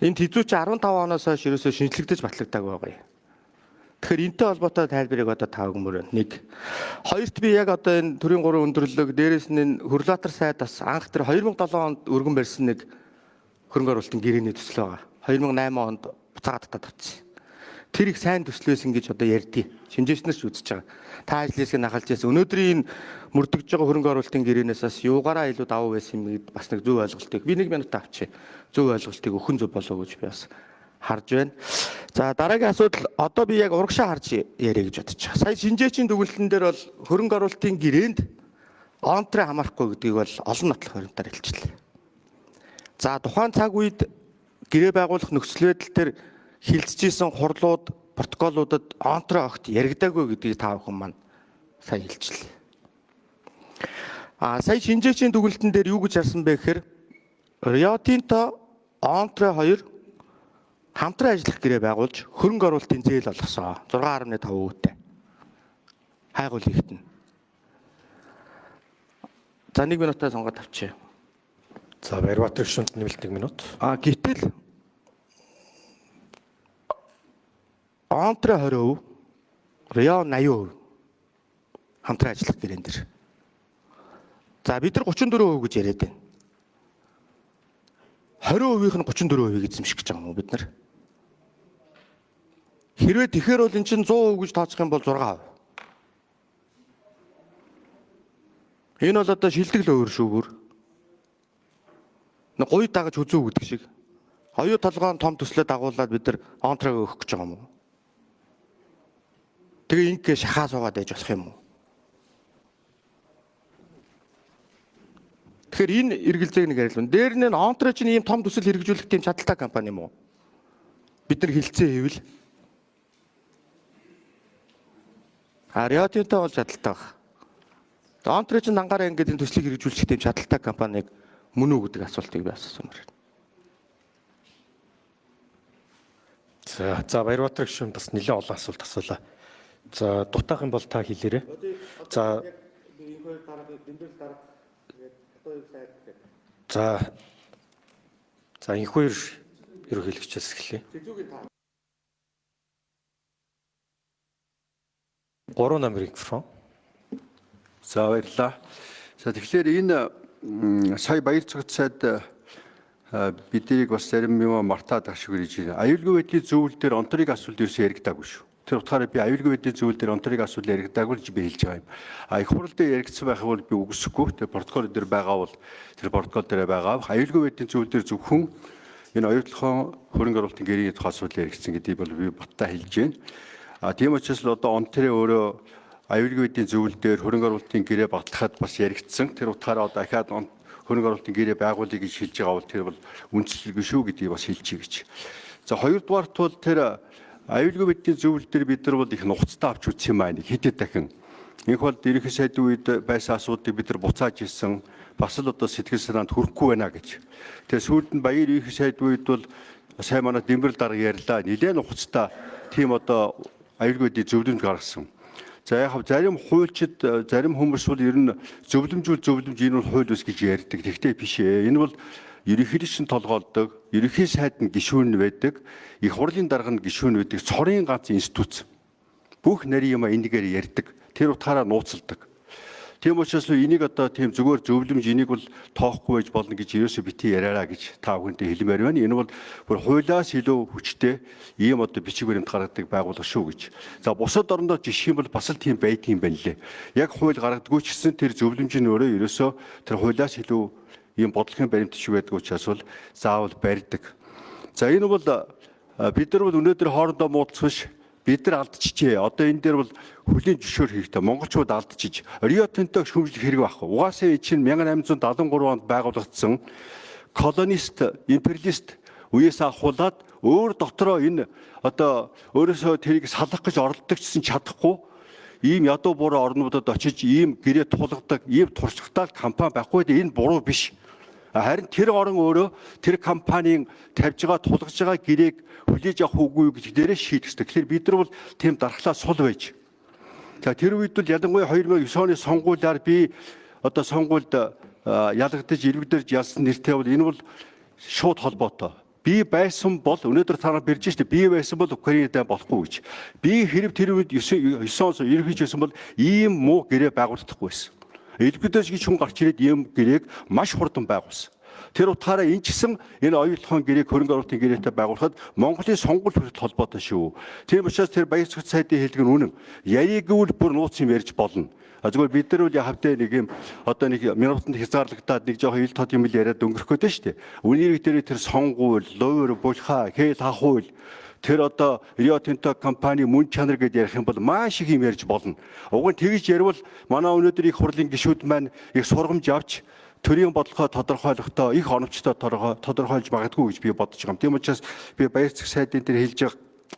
Энэ тэзүү чи 15 оноос хойш ерөөсөө шинжлэгдэж батлагдаагүй байгаа юм. Тэгэхээр энэтэй холбоотой тайлбарыг одоо та өгмөр. Нэг. Хоёрт би яг одоо энэ төрийн 3 өндөрлөг дээрээс нь энэ Хөрлөтөр сайд бас анх тэр 2007 онд өргөн барьсан нэг хөрөнгө оруулалтын гэрээний төсөл байгаа. 2008 онд буцаагаад татсан. Тэр их сайн төсөл байсан гэж одоо ярьдیں۔ Шинжээчнэр ч үзэж байгаа. Та ажлыг нахалж яасан. Өнөөдрийн мөрдөгж байгаа хөрөнгө оруулалтын гэрээнээс бас юугаараа илүү давуу байсан юм гээд бас нэг зөв ойлголтыг би 1 минут авчи. Зөв ойлголтыг өхөн зөв болов гэж би бас харж байна. За дараагийн асуудал одоо би яг урагшаа харж яриа гэж бодож байгаа. Сая шинжээчийн дүгнэлтэн дээр бол хөрөнгө оруулалтын гэрээнд онтрэ хамаарахгүй гэдгийг бол олон нотлох баримтаар хэлчихлээ. За тухайн цаг үед гэрээ байгуулах нөхцөл байдал дээр хилцжсэн хурлууд, протоколуудад онтрэ огт яригдаагүй гэдгийг та бүхэн маань сая хэлчихлээ. Сая шинжээчийн дүгнэлтэн дээр юу гэж харсан бэ гэхээр Rio Tinto онтрэ 2 хамтран ажиллах гэрээ байгуулж хөрөнгө оруулалтын зээл олгосон 6.5 өвтэй. Хайгуул хийгтэн. За 1 минутаа сонгоод авчи. За Баярбаатар гишүүнд нэмэлт 1 минут. Гэтэл онтрэ 20%, Рио 80% хамтран ажиллах гэрээн дээр. За бид нар 34% гэж яриад байна. 20%-ийн нь 34% гэж зэмших гэж байгаа юм уу бид нар? Хэрвээ тэгэхээр бол эн чинь 100% гэж тооцох юм бол 6%. Энэ бол одоо шилдэг л өөр шүү бүр. Нэг гуй дагаж хүзүү гэдэг шиг. Оюу толгойн том төслөө дагуулад бид нар онтраг өгөх гэж байгаа юм уу? Тэгээ ингээ шахаа суугаад байж болох юм уу? Тэгэхээр энэ эргэлзээг нэг ярилвэн. Дээр нь онтроо чинь ийм том төсөл хэрэгжүүлэх тийм чадaltaй компани юм уу? Бид нар хилцээ хийвэл Rio Tinto бол чадaltaй баг. Онтроо чинь ангаараа ингээд энэ төслийг хэрэгжүүлэх тийм чадaltaй компаниг мөн үү гэдэг асуултыг би асуумаар байна. За Баярбаатар гишүүн бас нэлээд олон асуулт асуулаа. За дутаах юм бол та хэлээрэй. За За энэ хоёр ерөнхийлөгчөөс эхлэе. 3 номерын микрофон. За баярлалаа. За тэгэхээр энэ сая баяр цагт сайд биднийг бас зарим юм мартаад ашиг гэж байна. Аюулгүй байдлын зөвлөл дээр онтрыг асуулт ерөөсөө яригдаагүй шүү. Тэр утгаараа би аюулгүй байдлын зөвлөл дээр онтрыг асуулт яригдаагүй гэж би хэлж байгаа юм. Их хурл дээр яригдсан байх бол би үгүйсэхгүй. Тэр протокол дээр байгаа бол тэр протокол дээр байгаа. Аюулгүй байдлын зөвлөл дээр зөвхөн энэ оюутлахын хөрөнгө оруулалтын гэрээний тухай асуудал яригдсан гэдгийг бол би баттай хэлж байна. Тийм учраас л одоо онтрын өөрөө аюулгүй байдлын зөвлөл дээр хөрөнгө оруулалтын гэрээ батлахад бас яригдсан. Тэр утгаараа одоо дахиад хөрөнгө оруулалтын гэрээ байгуулъя гэж хэлж байгаа бол тэр бол үндэслэлгүй шүү гэдгийг бас хэлчихье гэж. За хоёрдугаарт бол тэр аюулгүй байдлын зөвлөл дээр бид нар бол их нухацтай авч үзсэн юм аа нэг хэдэд дахин. Инх бол ерөнхий сайдын үед байсан асуудыг бид нар буцааж ирсэн. Бас л одоо сэтгэл санаанд хүрэхгүй байна гэж. Тэгээ сүүлд нь баяр ерөнхий сайдын үед бол сайн манай Дэмбэрэл дарга ярьлаа. Нилээн нухацтай тийм одоо аюулгүй байдлын зөвлөмж гаргасан. За яг зарим хуульчид зарим хүмүүс бол ер нь зөвлөмж энэ бол хууль ус гэж ярьдаг. Тэгтээ биш ээ. Энэ бол ерөнхийлөгч нь толгоолдог, ерөнхий сайд нь гишүүн байдаг, их хурлын дарга нь гишүүн байдаг, цорын ганц институт. Бүх нарийн юм энэгээр ярьдаг. Тэр утгаараа нууцалдаг. Тийм учраас энийг одоо тийм зүгээр зөвлөмж энийг бол тоохгүй байж болно гэж ерөөсөө бити яриараа гэж та бүхэндээ хэлмээр байна. Энэ бол бүр хуулиас илүү хүчтэй ийм одоо бичиг баримт гаргадаг байгууллага шүү гэж. За бусад орондоо жишээ нь бол бас л тийм байдгийн байна лээ. Яг хууль гаргадаггүй ч гэсэн тэр зөвлөмж нь өөрөө ерөөсөө тэр хуулиас илүү ийм бодлогын баримт шиг байдаг учраас бол заавал барьдаг. За энэ бол бид нар бол өнөөдөр хоорондоо муудалцваш бид нар алдчихжээ. Одоо энэ дээр бол хөлийн зөвшөөр хэрэгтэй. Монголчууд алдчихж Рио Тинтог шүүмжлэх хэрэг байхгүй. Угаасаа чинь 1873 онд байгуулагдсан колонист, империалист үеэс ахуулаад өөр дотроо энэ одоо өөрөөсөө тэрийг салах гэж оролддог гэсэн чадахгүй ийм ядуу буруу орнуудад очиж ийм гэрээ тулгадаг, ийм туршлагатай компани байхгүй. Энэ буруу биш. Харин тэр орон өөрөө тэр компанийн тавьж байгаа тулгаж байгаа гэрээг хүлээж авах үгүй гэж дээрээ шийдэх ёстой. Тэгэхээр бид нар бол тийм дархлаа сул байж. За тэр үед бол ялангуяа 2009 оны сонгуулиар би одоо сонгуульд ялгагдаж ирвэгдэрж ялсан нэртэй бол энэ бол шууд холбоотой. Би байсан бол өнөөдөр та нар бирж штэ би байсан бол Украинад болохгүй гэж. Би хэрэг тэр үед 9 он ерөнхийч байсан бол ийм муу гэрээ байгуулагдахгүй байсан. Элбэдэж гэж хүн гарч ирээд ийм гэрээг маш хурдан байгуулсан. Тэр утгаараа энэ ч гэсэн энэ оюутлахын гэрээг хөрөнгө оруулалтын гэрээтэй байгуулахад Монголын сонгуульд хүртэл холбоотой шүү. Тийм учраас тэр баяр цогц сайдын хэлдэг нь үнэн. Яриггүй бүр нууц юм ярьж болно. Зүгээр бид нар үл явдаа нэг юм одоо нэг минутанд хязгаарлагдаад нэг жоохон ил тод юм л яриад өнгөрөх гэдэг шүү дээ. Үнийг дээр тэр сонгуул, ловер, булхаа, хэл хахуул тэр одоо Рио Тинто компани мөн чанар гэдээ ярих юм бол маш их юм ярьж болно. Уг нь тэгж ярил манай өнөөдөр их хурлын гишүүд маань их сургамж авч төрийн бодлогоо тодорхойлохдоо их оновчтой тодорхойлж магадгүй гэж би бодож байгаа юм. Тийм учраас би баяр цэг сайдын дээр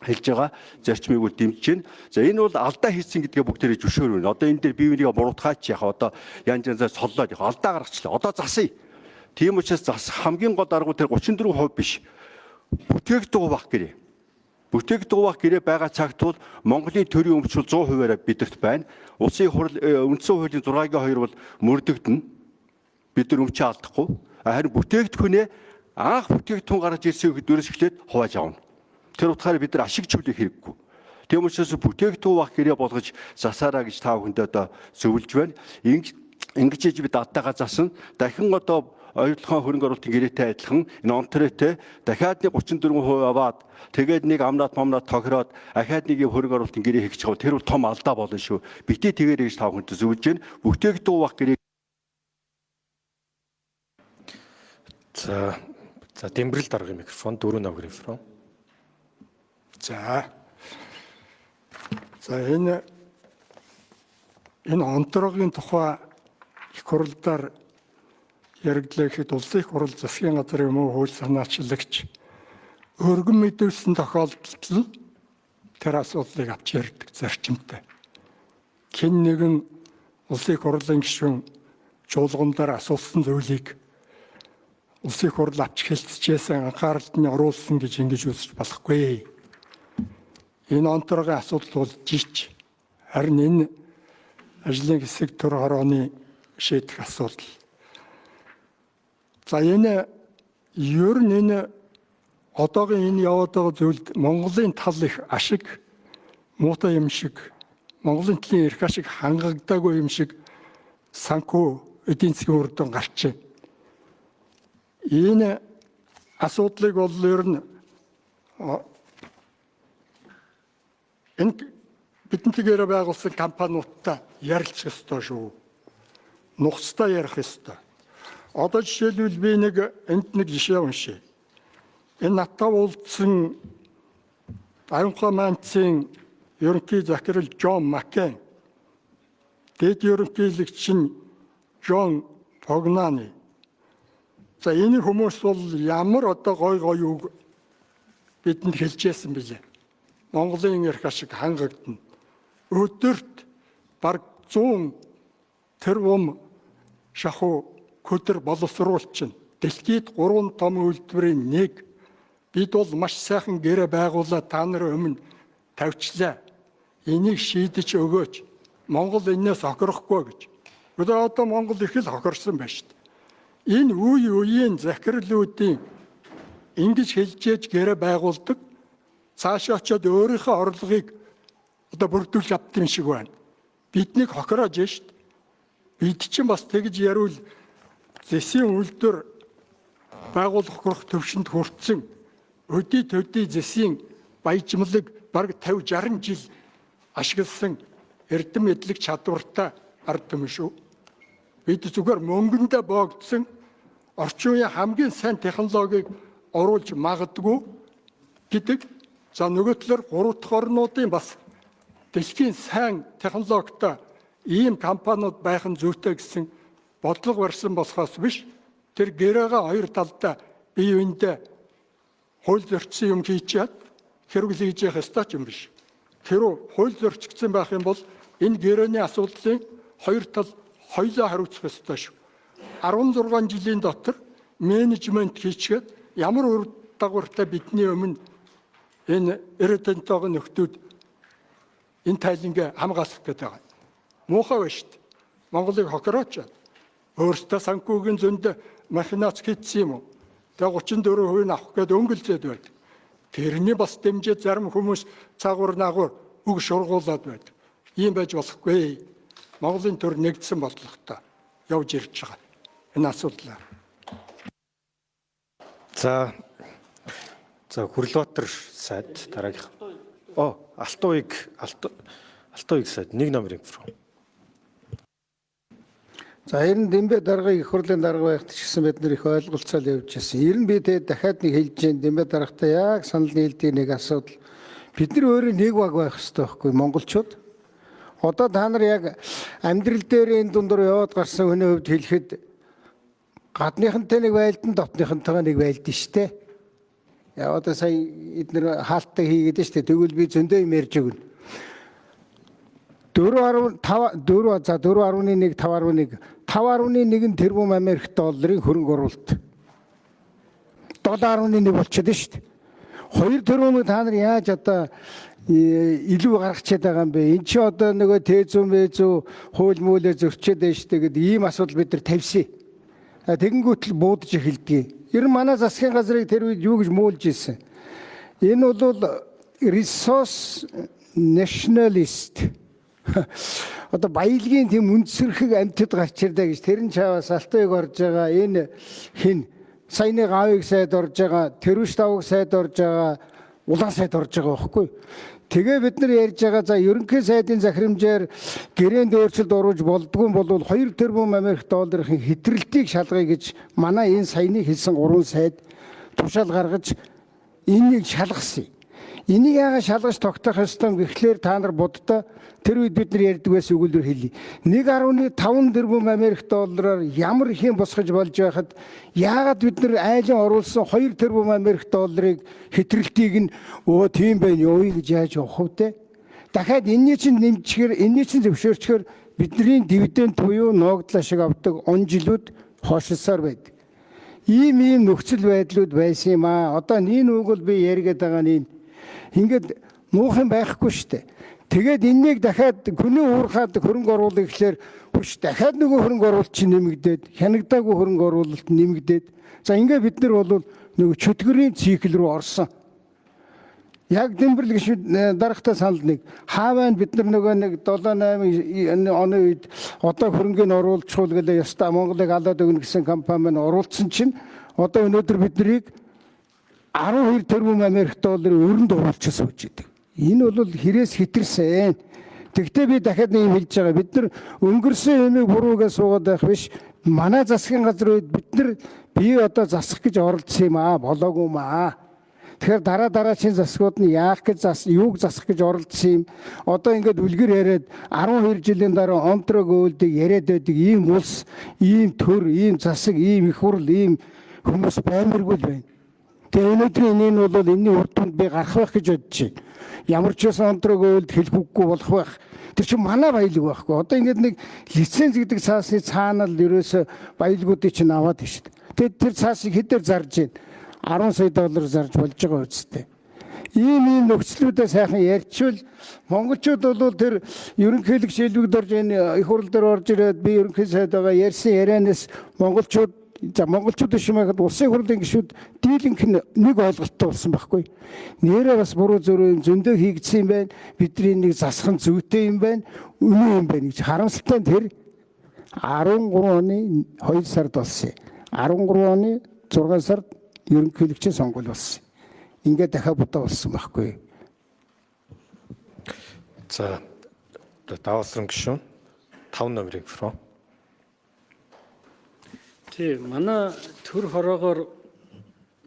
хэлж байгаа зарчмыг үл дэмжиж байна. За энэ бол алдаа хийсэн гэдгээ бүгдээрээ зөвшөөрвөл. Одоо энэ дээр бие бинийгээ буруутгаач яах одоо янз янзаар соллоод яах алдаа гаргачлаа. Одоо засъя. Тийм учраас хамгийн гол арга тэр 34% биш. Бүтээгдэхүүн баг гэрээ. Бүтээгдэхүүн баг гэрээ байгаа цагт бол Монголын төрийн өмчл 100%-аараа бидэрт байна. Улсын хурал үндсэн хуулийн 6-2 бол мөрдөгдөн. Бид нар өмчөө алдахгүй. Харин бүтээгдэхүүнээ анх бүтээгдэхүүн гаргаж ирсэн хөдөөс эхлээд хувааж авна. Тэр утгаараа бид нар ашиг чөлөө хэрэггүй. Тийм учраас бүтээгдэхүүн баг гэрээ болгож засаараа гэж та бүхэндээ одоо зөвлөж байна. Ингэж бид адтайгаа засан. Дахин одоо оюутлахын хөрөнгө оруулалтын гэрээтэй адилхан энэ онтрэтэй дахиад нэг 34% аваад тэгээд нэг амнат тохироод ахаад нэг хөрөнгө оруулалтын гэрээ хийчих. Тэр бол том алдаа болно шүү. Битээ тэгээрэй гэж та бүхэнд зөвлөж байна. Бүтээгдэхүүн баг гэрээ За Дэмбэрэл даргын микрофон 4 номер микрофон. За энэ онтрогийн тухай их хурлаар яригдлаа гэхэд улсын их хурл засгийн газрын мөн хууль санаачлагч өргөн мэдүүлсэн тохиолдолд тэр асуудлыг авч ярьдаг зарчимтай. Хэн нэгэн улсын их хурлын гишүүн чуулгандар асуусан зүйлийг улсын их хурл авч хэлцэжсэн анхааралд нь оруулсан гэж ингэж үзэж болохгүй. Энэ онтрогийн асуудал бол жиж. Харин энэ ажлын хэсэг төр хорооны шийдэх асуудал. За энэ ер нь энэ одоогийн энэ яваад байгаа зүйлд Монголын тал их ашиг муутай юм шиг, Монголын талын эрх ашиг хангагдаагүй юм шиг санхүү эдийн засгийн үр дүн гарч байна. Энэ асуудлыг бол ер нь энэ бидэнтэйгээр байгуулсан компаниудтай ярилцах ёстой шүү. Нухацтай ярих ёстой. Одоо жишээлбэл би энд нэг жишээ уншия. Энэ надтай уулзсан Аянхаа манцын ерөнхий захирал Джон Маккейн, дэд ерөнхийлөгч нь Джон Погнани. За энэ хүмүүс бол ямар одоо гой үг бидэнд хэлжсэн билээ. Монголын эрх ашиг хангагдана. Өдөрт бараг 100 тэрбум шахуу хөдөр боловсруулчин. Дэлхийд 3 том үйлдвэрийн нэг. Бид бол маш сайхан гэрээ байгуулаад та нарын өмнө тавьчлаа. Энийг шийдэж өгөөч. Монгол энээс хохирохгүй гэж. Одоо Монгол их л хохирсон байна шүү дээ. энэ үеийн захирлуудын ингэж хэлжээж гэрэ байгуулдаг цаашаа очиод өөрийнхөө орлогыг одоо бүрдүүлж авт юм шиг байна. Биднийг хохироож шít. Бид чинь бас тэгж яривал зэсийн үйлдвэр байгуулах хүрэх төвшөнд хүрсэн өдий зэсийн баяжмлаг бараг 50-60 жил ашигласан эрдэм эдлэг чадвартай ард түмэн шүү. Бид зүгээр мөнгөндөө боогдсон орчин үеийн хамгийн сайн технологиг оруулж магадгүй гэдэг. За нөгөө талаар 3 дахь орнуудын бас дэлхийн сайн технологитой ийм компаниуд байх нь зүйтэй гэсэн бодлого барьсан болохоос биш. Тэр гэрээгээ хоёр талдаа бие биендээ хууль зөрчсөн юм хийчихэд хэрэгэл хийж явах ёстой ч юм биш. Хэрвээ хууль зөрчигдсөн байх юм бол энэ гэрээний асуудлын хоёр тал хоёулаа хариуцах ёстой шүү. 16 жилийн дотор менежмент хийчихэд ямар үр дагавартай бидний өмнө энэ эрдэнэтойгоо нөхдүүд энэ тайлангаа хамгаалах гэдэг байгаа. Муухай ба шүү дээ. Монголыг хохироочаад өөртөө санхүүгийн зөнд махинац хийсэн юм уу? Тэгээ 34% нь авах гээд өнгөлзөөд байдаг. Тэрний бас дэмжиж зарим хүмүүс цаагуур наагуур үг шургуулад байдаг. Ийм байж болохгүй. Монголын төр нэгдсэн бодлоготой явж ирж байгаа. Энэ асуудлаар. За Хүрлбаатар сайд дараагийнх. Алтууйг сайд 1 номерын инфо. За ер нь Дэмбэ даргыг их хурлын дарга байхад ч гэсэн бид нэр их ойлголцол явж байсан. Ер нь би тэгээд дахиад нэг хэлж जैन Дэмбэ даргатай яг санал нийлдэг нэг асуудал. Бид нар өөрөө нэг баг байх хэрэгтэй байхгүй монголчууд. Одоо та нар яг амьдрал дээр энэ дундуур яваад гарсан хүний хувьд хэлэхэд гадныхантай нэг байлдан дотныхантайгаа нэг байлдан штэ. Яа одоо сая эдгээр хаалттай хийгээд штэ. Тэгвэл би зөндөө юм ярьж өгнө. 5.1 тэрбум Америк долларын хөрөнгө оруулалт. 7.1 болчиход шүү дээ. 2 тэрбумыг та нар яаж одоо илүү гаргачаад байгаа юм бэ? Энд чи одоо нөгөө Тэзүү хууль мүүлээ зөрчөөд байж тэгээд ийм асуудал бид нар тавьсан. Тэгэнгүүтэл буудаж эхэлдэг. Ер нь манай засгийн газрыг тэр үед юу гэж муулж ирсэн. Энэ бол resource nationalist. Одоо баялагын тийм үндсэрхэг амьтад гарч ирдэ гэж тэр нь чаваа Салтыг орж байгаа энэ хин саяны Гавыг сайд орж байгаа Тэрвш тавг сайд орж байгаа Улаан сайд орж байгаа байхгүй. Тэгээ бид нар ярьж байгаа за ерөнхий сайдын захирамжаар гэрээнд өөрчлөлт оруулж болдгүй бол 2 тэрбум Америк долларын хэтрэлтийг шалгая гэж манай энэ саяны хэлсэн 3 сайд тушаал гаргаж энийг шалгасан. Энийг яагаад шалгаж тогтоох ёстой юм гэхлээр та нар боддоо тэр үед бид нар ярьдаг байсан өгүүлбэр хэлье. 1.5 тэрбум Америк доллараар ямар их юм босгож болж байхад яагаад бид нар айлын оруулсан 2 тэрбум Америк долларыг хэтрэлтийг нь тийм байна юу гэж яаж явах вэ те? Дахиад энэний чинь нэмчихээр энэний чинь зөвшөөрчгөр бидний дивиденд буюу ногдлоо шиг авдаг он жилүүд хойшилсаар байдаг. Ийм нөхцөл байдлууд байсан юм аа. Одоо энэ үг бол би яриад байгаа нь ингээд муухан байхгүй шүү дээ. Тэгээд энэнийг дахиад хүний уурхаад хөрөнгө оруулах гэхлээр хүч дахиад нөгөө хөрөнгө оруулалт чинь нэмэгдээд хянагдаагүй хөрөнгө оруулалт нэмэгдээд за ингээд бид нар бол нөгөө чөтгөрийн цикл рүү орсон. Яг Дэмбэрлэг гişүүд дарагтай санал нэг хааваа бид нар нөгөө нэг 7-8 оны үед одоо хөрөнгөний оруулчихвал гэлээ ёстой Монголыг алаад өгнө гэсэн компани маань оруулсан чинь одоо өнөөдөр бид нарыг 12 тэрбум Америк долларын өрөнд оруулчихсан гэж байдаг. Энэ бол хэрээс хэтэрсэн. Тэгтээ би дахиад нэг юм хэлж байгаа. Бид нар өнгөрсөн юмыг буруугаа суугаад байх биш. Манай засгийн газар үед бид нар бие одоо засах гэж оролдсон юм аа, болоогүй юм аа. Тэгэхээр дараагийн засгууд нь яах гэж юуг засах гэж оролдсон юм. Одоо ингээд үлгэр яриад 12 жилийн дараа онтрог өөлдөг яриад байдаг ийм улс, ийм төр, ийм засаг, ийм их хурл, ийм хүмүүс баймиргүй байна. Тэгээ өнөөдрийн энэ бол энэний үр дүнд би гарах байх гэж бодож байна. Ямар ч байсан онтрог өөлд хэлэхгүй болох байх. Тэр чинь манай баялаг байхгүй. Одоо ингээд нэг лиценз гэдэг цаасны цаана л ерөөсө баялагуудыг чинь аваад байна шүү дээ. Тэгээд тэр цаасыг хэдээр зарж байна? 10 сая доллар зарж болж байгаа үстэй. Ийм нөхцлүүдээ сайхан ярьчвал монголчууд бол тэр ерөнхийлөгч шилбэгд орж энэ их хурл дээр орж ирээд би ерөнхий сайд байгаа ярьсан ярианаас монголчууд за монголчууд шимэхэд улсын хурлын гишүүд дийлэнх нь нэг ойлголттой болсон байхгүй. Нэрээ бас буруу зөрөө зөндөө хийгдсэн юм байна. Бидний нэг засах нь зүйтэй юм байна. Үнэн юм байна гэж харамсалтай нь тэр 13 оны 2 сард болсон. 13 оны 6 сард ерөнхийлөгчийн сонгуул болсон. Ингээд дахиад бодоо болсон байхгүй. За даваалсан гишүүн 5 номерын микрофон. Тийм, манай төр хороогоор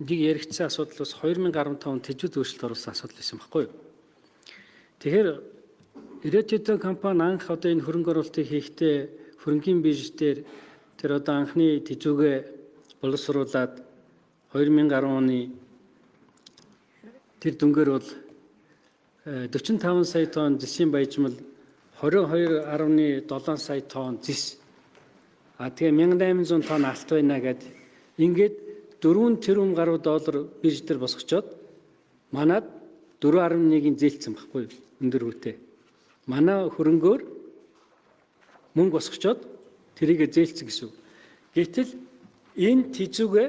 нэг яригдсан асуудал бас 2015 онд тэжүүд өөрчлөлт оруулсан асуудал байсан байхгүй юу? Тэгэхээр ирээдүйн компани анх одоо энэ хөрөнгө оруулалтыг хийхдээ хөрөнгийн биржээр тэр одоо анхны тэжүүгээ боловсруулад 2010 оны тэр дүнгээр бол 45 сая тонн зэсийн баяжмал 22.7 сая тонн зэс. Тэгээ 1800 тонн алт байна гэд ингээд 4 тэрбум гаруй доллар бирж дээр босгочоод манад 4.1-ийн зээлцсэн байхгүй өндөр үүтэй. Манай хөрөнгөөр мөнгө босгочоод тэрийг зээлцсэн гэсэн. Гэтэл энэ тэжүүгээ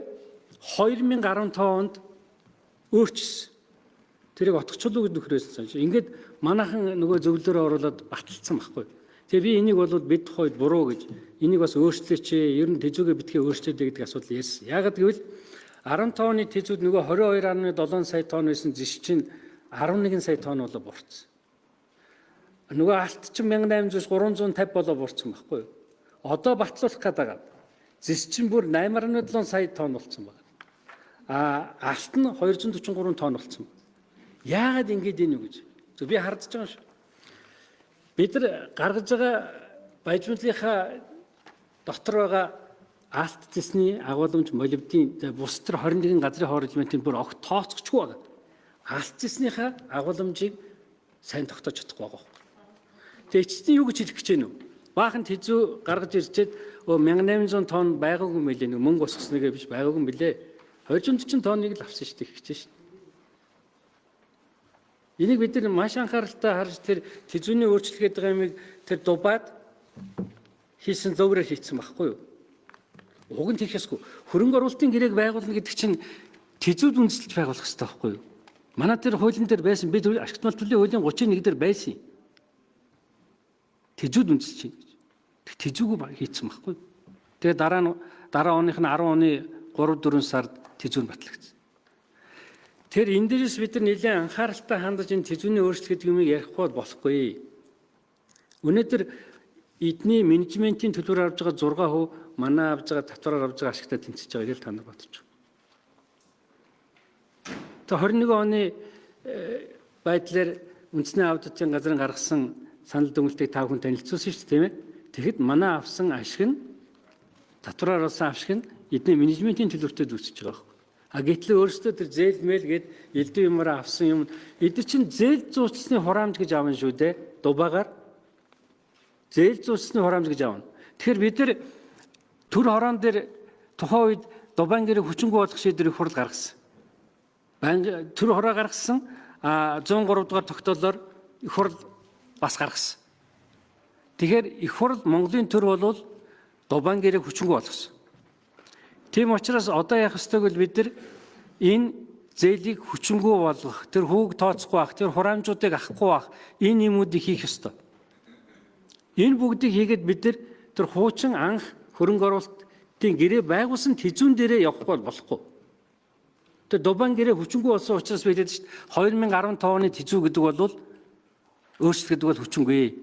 2015 онд өөрчилсөн. Тэрийг отгочлоо гэж нөхрөөсөн. Ингээд манайхан нөгөө зөвлөлөөр оруулаад баталсан байхгүй. Тэгээ би энийг бол бид тухайд буруу гэж энийг бас өөрчлөөч ер нь тэжүүгээ битгий өөрчлөөд гэдэг асуудал ярьсан. Яагаад гэвэл 15 оны тэжүүд нөгөө 22.7 сая тонн байсан зэш чинь 11 сая тонн болоо буурсан. Нөгөө алт чинь 1800-350 болоо буурсан байхгүй юу? Одоо батлуулах гэдэг. Зэс чинь бүр 8.7 сая тонн болсон байна. Алт нь 243 тонн болсон. Яагаад ингэж ийм үү гэж. Би хардж байгаа шүү. Бид нар гаргаж байгаа баяжмлынхаа дотор байгаа алт зэсний агуулмж молибдын бус төр 21 газрын хоолоймын бүр огт тооцохгүй байгаа. Алт зэснийхаа агуулмжийг сайн тогтоож чадахгүй байгаа. Тэгээ эцсийн юу гэж хэлэх гэж байна вэ? Баахан тэжүү гаргаж ирчээд 1800 тонн байгаагүй мөлий нэг мөнгө босгосныг биш байгаагүй мөлий 240 тонныг л авсан шүү дээ гэж байна. Энийг бид нар маш анхааралтай харж тэр тэжүүний өөрчлөлт гэдэг юмыг тэр дубаад хийсэн зөврөөр хийцэн байхгүй юу? Уг нь тийх ёсгүй. Хөрөнгө оруулалтын гэрээг байгуулна гэдэг чинь тэжүүд үндэслэж байгуулах хэрэгтэй байхгүй юу? Манай тэр хуулийн дээр байсан бид ашигт малтлын хуулийн 31 дээр байсан. Тэжүүд үндэслэж чинь гэж. Тэжүүг хийцэн байхгүй юу? Тэгээ дараа оных нь 10 оны 3-4 сард тэжүүр батлагдсан. Тэр энэ дээрээс бид нар нэлээд анхааралтай хандаж энэ тэжүүний өөрчлөлт гэдэг юмыг ярихгүй болохгүй. Өнөөдөр эдний менежментийн төлбөр авж байгаа 6% манай авж байгаа татвараар авж байгаа ашигтай тэнцэж байгааг л та нар бодож байна. Тэгээ 21 оны байдлаар үндэсний аудитын газрын гаргасан санал дүгнэлтийг 5 хүн танилцуулсан шүү дээ, тийм ээ. Тэгэхэд манай авсан ашиг нь татвараар авсан ашиг нь эдний менежментийн төлбөртэй зүйчж байгаа юм. Гэтэл өөрөөсөө тэр зээл мэйл гээд элдв юмараа авсан юм эдгээр чинь зээл зуучлсны хураамж гэж аавна шүү дээ. Дубаагаар зээл зуучлсны хураамж гэж аавна. Тэгэхээр бид нар төр хороон дээр тухайн үед дубаан гэрээ хүчингүй болгох шийдвэрийг хурал гаргасан. Төр хороо гаргасан 103 дугаар тогтоолоор их хурал бас гаргасан. Тэгэхээр их хурал Монголын төр болвол дубаан гэрээ хүчингүй болгосон. Тийм учраас одоо яах ёстойг бол бид нар энэ зээлийг хүчингүй болгох, тэр хүүг тооцохгүй байх, тэр хураамжуудыг авахгүй байх, энэ юмуудыг хийх ёстой. Энэ бүгдийг хийгээд бид нар тэр хуучин анх хөрөнгө оруулалтын гэрээ байгуулсан тэжүүн дээрээ явахгүй болохгүй. Тэр дубаан гэрээ хүчингүй болсон учраас бид хэд 2015 оны тэжүү гэдэг бол өөрчлөлт гэдэг бол хүчингүй.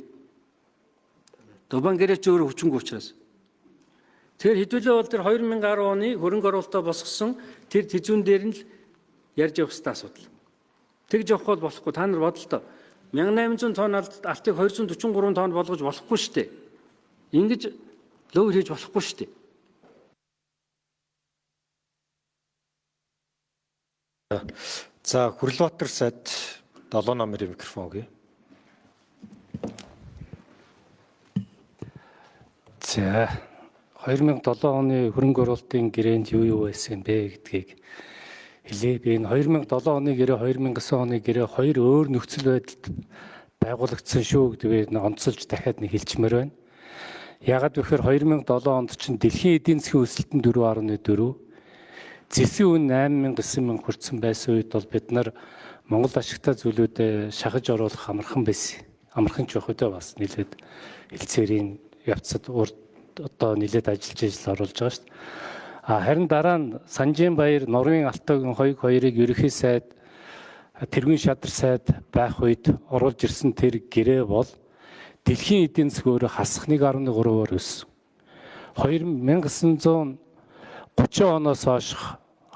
Дубаан гэрээ ч өөрөө хүчингүй учраас. Тэр хэдүүлээ бол тэр 2010 оны хөрөнгө оруулалтаа босгосон тэр тэжүүн дээр нь л ярьж явах хэрэгтэй асуудал. Тэгж явах болохгүй. Та нар бодлоо. 1800 тонн алтыг 243 тонн болгож болохгүй шүү дээ. Ингэж лөвөр хийж болохгүй шүү дээ. За Хүрлбаатар сайд 7 номерын микрофон өгье. За 2007 оны хөрөнгө оруулалтын гэрээнд юу байсан бэ гэдгийг хэлээ. Би энэ 2007 оны гэрээ 2009 оны гэрээ хоёр өөр нөхцөл байдалд байгуулагдсан шүү гэдгийг онцолж дахиад нэг хэлчмээр байна. Яагаад гэвэл 2007 онд чинь дэлхийн эдийн засгийн өсөлт нь 4.4, зэсийн үн 8,000-9,000 хүрсэн байсан үед бол бид нар Монгол ашигтай зүйлүүдэд шахаж оруулах амархан байсан. Амархан ч байх үедээ бас нэлээд хэлцээрийн явцад одоо нэлээд ажил оруулж байгаа шүү дээ. Харин дараа нь Санжинбаяр, Нурмын Алтайгийн хоёрыг ерөнхий сайд, тэргүүн шадар сайд байх үед оруулж ирсэн тэр гэрээ бол дэлхийн эдийн засаг өөрөө хасах 1.3-оор өссөн. 1930 оноос хойш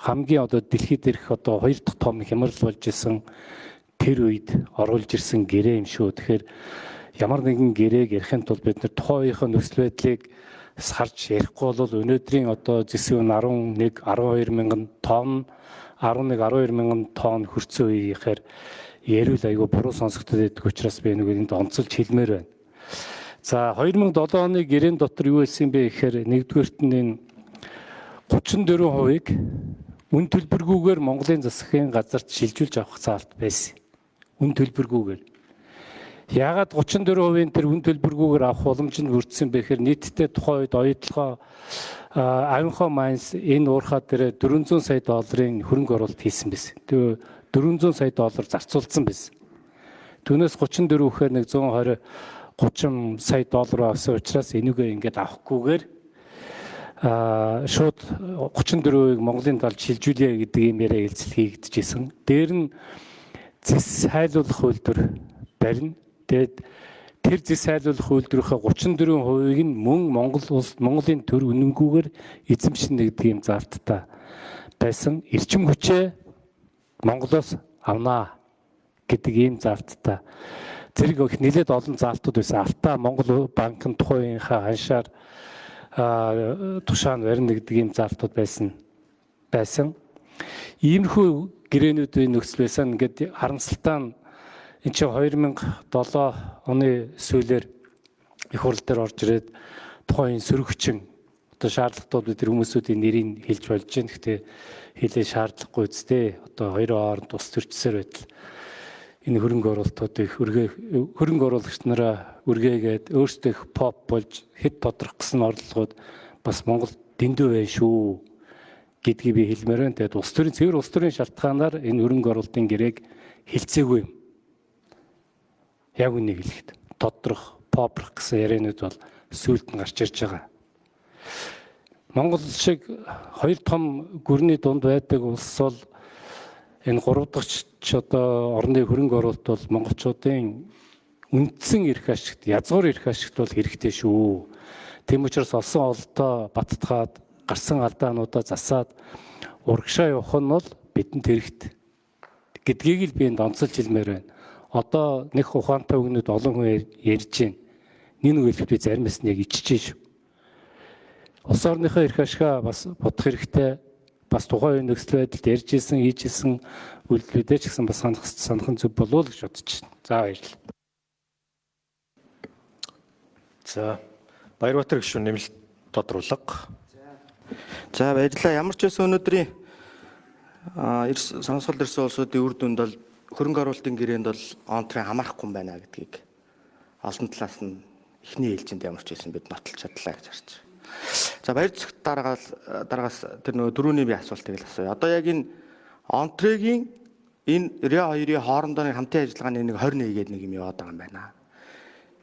хамгийн одоо дэлхийд ирэх одоо 2 дахь том хямрал болж исэн тэр үед оруулж ирсэн гэрээ юм шүү. Тэгэхээр ямар нэгэн гэрээг ярихын тулд бид нар тухайн үеийн нөхцөл байдлыг харж ярихгүй бол өнөөдрийн одоо зэсийн үн 11-12 мянган тонн, 11-12 мянган тонн хүрсэн үеийнхээр ярил айгүй буруу сонсогдод байдаг учраас би энд онцолж хэлмээр байна. За 2007 оны гэрээний дотор юу хэлсэн бэ гэхээр нэгдүгээрт нь энэ 34%-ийг үн төлбөргүйгээр Монголын засгийн газарт шилжүүлж авах заалт байсан. Үн төлбөргүйгээр. Яагаад 34% тэр үн төлбөргүйгээр авах боломж нь бүрдсэн бэ гэхээр нийтдээ тухайн үед оюутлогоо Авинхой Майнс энэ уурхаа дээр 400 сая долларын хөрөнгө оруулалт хийсэн байсан. Тэгээ 400 сая доллар зарцуулсан байсан. Түүнээс 34 гэхээр нэг 120-30 сая доллар авсан учраас энийгээ ингээд авахгүйгээр шууд 34%-ийг Монголын талд шилжүүлье гэдэг юм яриа хэлцэл хийгдэжсэн. Дээр нь зэс хайлуулах үйлдвэр барина. Тэгээд тэр зэс хайлуулах үйлдвэрийнхээ 34%-ийг нь мөн Монголын төр үнэнгүүгээр эзэмшнэ гэдэг юм залттай байсан. Эрчим хүчээ Монголоос авнаа гэдэг ийм залттай. Зэрэг их нэлээд олон залтууд байсан. Алта Монгол банкын тухайн үеийнхээ ханшаар тушаан барина гэдэг ийм залтууд байсан. Иймэрхүү гэрээнүүдийн нөхцөл байсан. Ингээд харамсалтай нь энэ чинь 2007 оны сүүлээр их хурл дээр орж ирээд тухайн сөрөгчин одоо шаардлагатууд бид хүмүүсүүдийн нэрийг хэлж болж байна. Гэхдээ хэлээ шаардлагагүй үстэй. Одоо хоёрын хооронд тус төрчсөр байтал энэ хөрөнгө оруулалтуудыг хөрөнгө оруулагч нараа үргээгээд өөрсдөө их поп болж хэд тодрох гэсэн орлогууд бас Монгол дэндүү байна шүү гэдгийг би хэлмээр байна. Тэгээд улс төрийн цэвэр улс төрийн шалтгаанаар энэ хөрөнгө оруулалтын гэрээг хэлцээгүй юм. Яг үнийг хэлэхэд тодрох, поп гэсэн яриануд бол сүйд нь гарч ирж байгаа. Монгол шиг хоёр том гүрний дунд байдаг улс бол энэ 3 дахь одоо орны хөрөнгө оруулалт бол монголчуудын үндсэн эрх ашигт, язгуур эрх ашигт бол хэрэгтэй шүү. Тэм учраас олсон олдоо баттгаад гарсан алдаануудаа засаад урагшаа явах нь бол бидэнд хэрэгтэй гэдгийг л би энд онцолж хэлмээр байна. Одоо нэг ухаантай үгнүүд олон хүн ярьж байна. Нин үгэлт би заримс нь яг иччихэж шүү. Улс орныхоо эрх ашгаа бас бодох хэрэгтэй. Бас тухайн үеийн нөхцөл байдалд ярьж исэн, хийж исэн үйлдэлүүдээ ч гэсэн бас санах нь зөв болов уу гэж бодож байна. За баярлалаа. За Баярбаатар гишүүн нэмэлт тодруулга. За баярлалаа. Ямар ч байсан өнөөдрийн сонсголт ирсэн улсуудын үр дүнд бол хөрөнгө оруулалтын гэрээнд бол онтрын хамаарахгүй байна гэдгийг олон талаас нь эхний ээлжинд ямар ч байсан бид нотолж чадлаа гэж харж байна. За баяр цагт дараагаас тэр нөгөө дөрөвний би асуултыг л асууя. Одоо яг энэ онтрегийн энэ РЯ 2-ийн хоорондоо хамтын ажиллагааны нэг 21 гэдэг нэг юм яваад байгаа юм байна.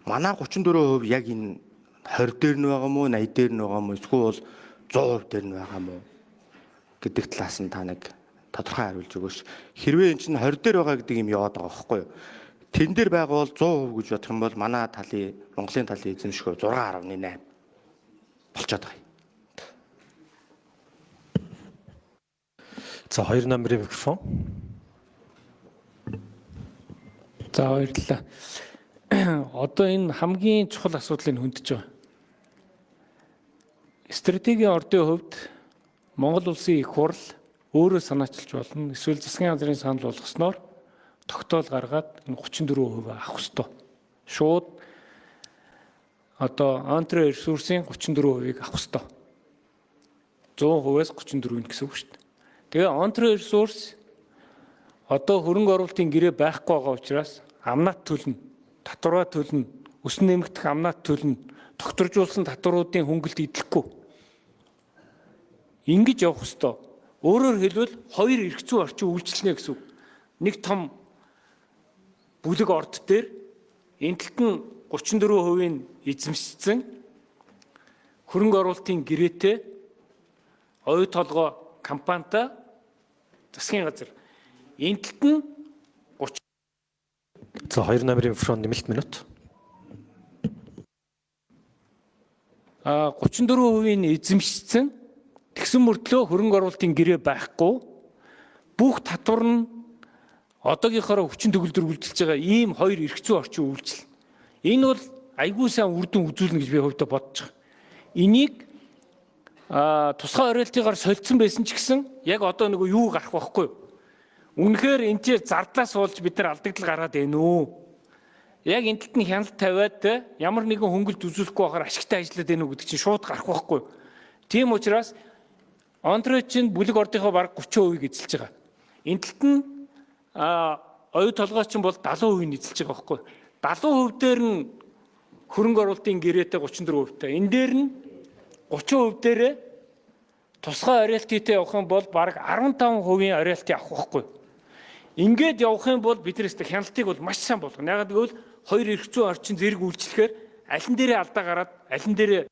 Манай 34% яг энэ 20 дээр нь байгаа мó, 80 дээр нь байгаа мó, эсвэл 100% дээр нь байгаа мó гэдэг талаас нь та нэг тодорхой хариулж өгөөч. Хэрвээ эн чинь 20 дээр байгаа гэдэг юм яваад байгаа байхгүй юу? Тэн дээр байгаа бол 100% гэж бодох юм бол манай талын Монголын талын эзэмших 6.8 болчиход байгаа. За 2 номерын микрофон. За баярлалаа. Одоо энэ хамгийн чухал асуудлыг хөндөж байгаа. Стратегийн ордын хувьд Монгол улсын их хурл өөрөө санаачилж болно. Эсвэл засгийн газрын санал болгосноор тогтоол гаргаад энэ 34% авах ёстой. Шууд одоо антрэ ресурсын 34%-ийг авах ёстой. 100%-аас 34% гэсэн үг шүү дээ. Тэгээ антрэ ресурс одоо хөрөнгө оруулалтын гэрээ байхгүй байгаа учраас амнат төлнө, татвараа төлнө, өсөн нэмэгдэх амнат төлнө, докторжуулсан татваруудын хөнгөлт идэхгүй. Ингэж явах ёстой. Өөрөөр хэлбэл хоёр эрх зүйн орчин үйлчлэнэ гэсэн үг. Нэг том бүлэг орд дээр энэ талд нь 34% эзэмшсэн хөрөнгө оруулалтын гэрээтэй оюу толгой компанитай засгийн газар. Энэ талд нь За 2 номерын инфрон нэмэлт минут. 34% эзэмшсэн тэгсэн мөртлөө хөрөнгө оруулалтын гэрээ байхгүй бүх татвар нь одоогийнхоор хүчин төгөлдөр үйлчилж байгаа ийм хоёр эрх зүйн орчин үйлчлэл. Энэ бол айгүй сайн үр дүн үзүүлнэ гэж би хувьдаа бодож байгаа. Энийг тусгай оролтыгаар солилцсон байсан ч гэсэн яг одоо нөгөө юу гарах байхгүй юу? Үнэхээр энэ ч зардлаас суулж бид нар алдагдал гараад байна уу? Яг энэ талд нь хяналт тавиад ямар нэгэн хөнгөлт үзүүлэхгүй байхаар ашигтай ажиллаад байна уу гэдэг чинь шууд гарах байхгүй юу? Тийм учраас Онтрой чинь бүлэг ордынхоо бараг 30% эзэлж байгаа. Энэ талд нь оюу толгой чинь бол 70% эзэлж байгаа байхгүй юу? 70% дээр нь хөрөнгө оруулалтын гэрээтэй 34%тай. Энэ дээр нь 30% дээрээ тусгай оролттой явах юм бол бараг 15% оролтыг авах байхгүй юу? Ингээд явах юм бол бидний хяналтыг бол маш сайн болгоно. Яг гэвэл хоёр эрх зүйн орчин зэрэг үйлчлэхээр аль нь дээрээ алдаа гараад аль нь дээрээ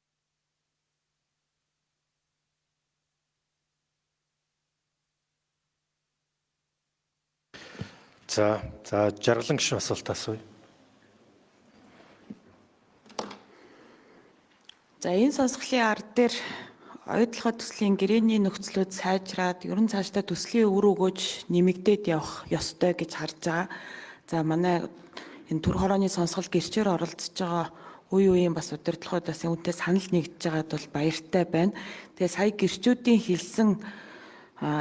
За жаргалан гишүүн асуулт асууя. За энэ сонсголын ард дээр оюутлогоо төслийн гэрээний нөхцлүүд сайжраад ерөн цаашдаа төслийн үр өгөөж нэмэгдээд явах ёстой гэж харж байгаа. За манай энэ төр хорооны сонсгол гэрчээр оролцож байгаа үеийн бас удирдлагуудаас үүнтэй санал нэгдэж байгаад бол баяртай байна. Тэгээ сая гэрчүүдийн хэлсэн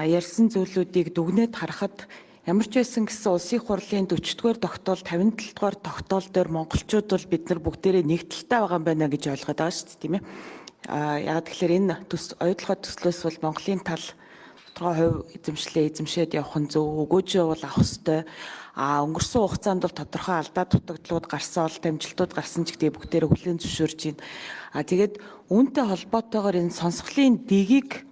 ярьсан зүйлүүдийг дүгнээд харахад ямар ч байсан гэсэн улсын хурлын 40-р тогтоол 57-р тогтоол дээр монголчууд бол бид нар бүгдээрээ нэг талтай байгаа юм байна гэж ойлгоод байгаа шүү дээ, тийм ээ. Яг тэгэхээр энэ оюутлогоо төслөөс бол Монголын тал тодорхой хувь эзэмшээд явах нь зөв, өгөөжөө бол авах ёстой. Өнгөрсөн хугацаанд бол тодорхой алдаа дутагдлууд гарсан, ол дамжилтууд гарсан ч гэдэг бүгдээрээ хүлээн зөвшөөрж байна. Тэгээд үүнтэй холбоотойгоор энэ сонсголын дэгийг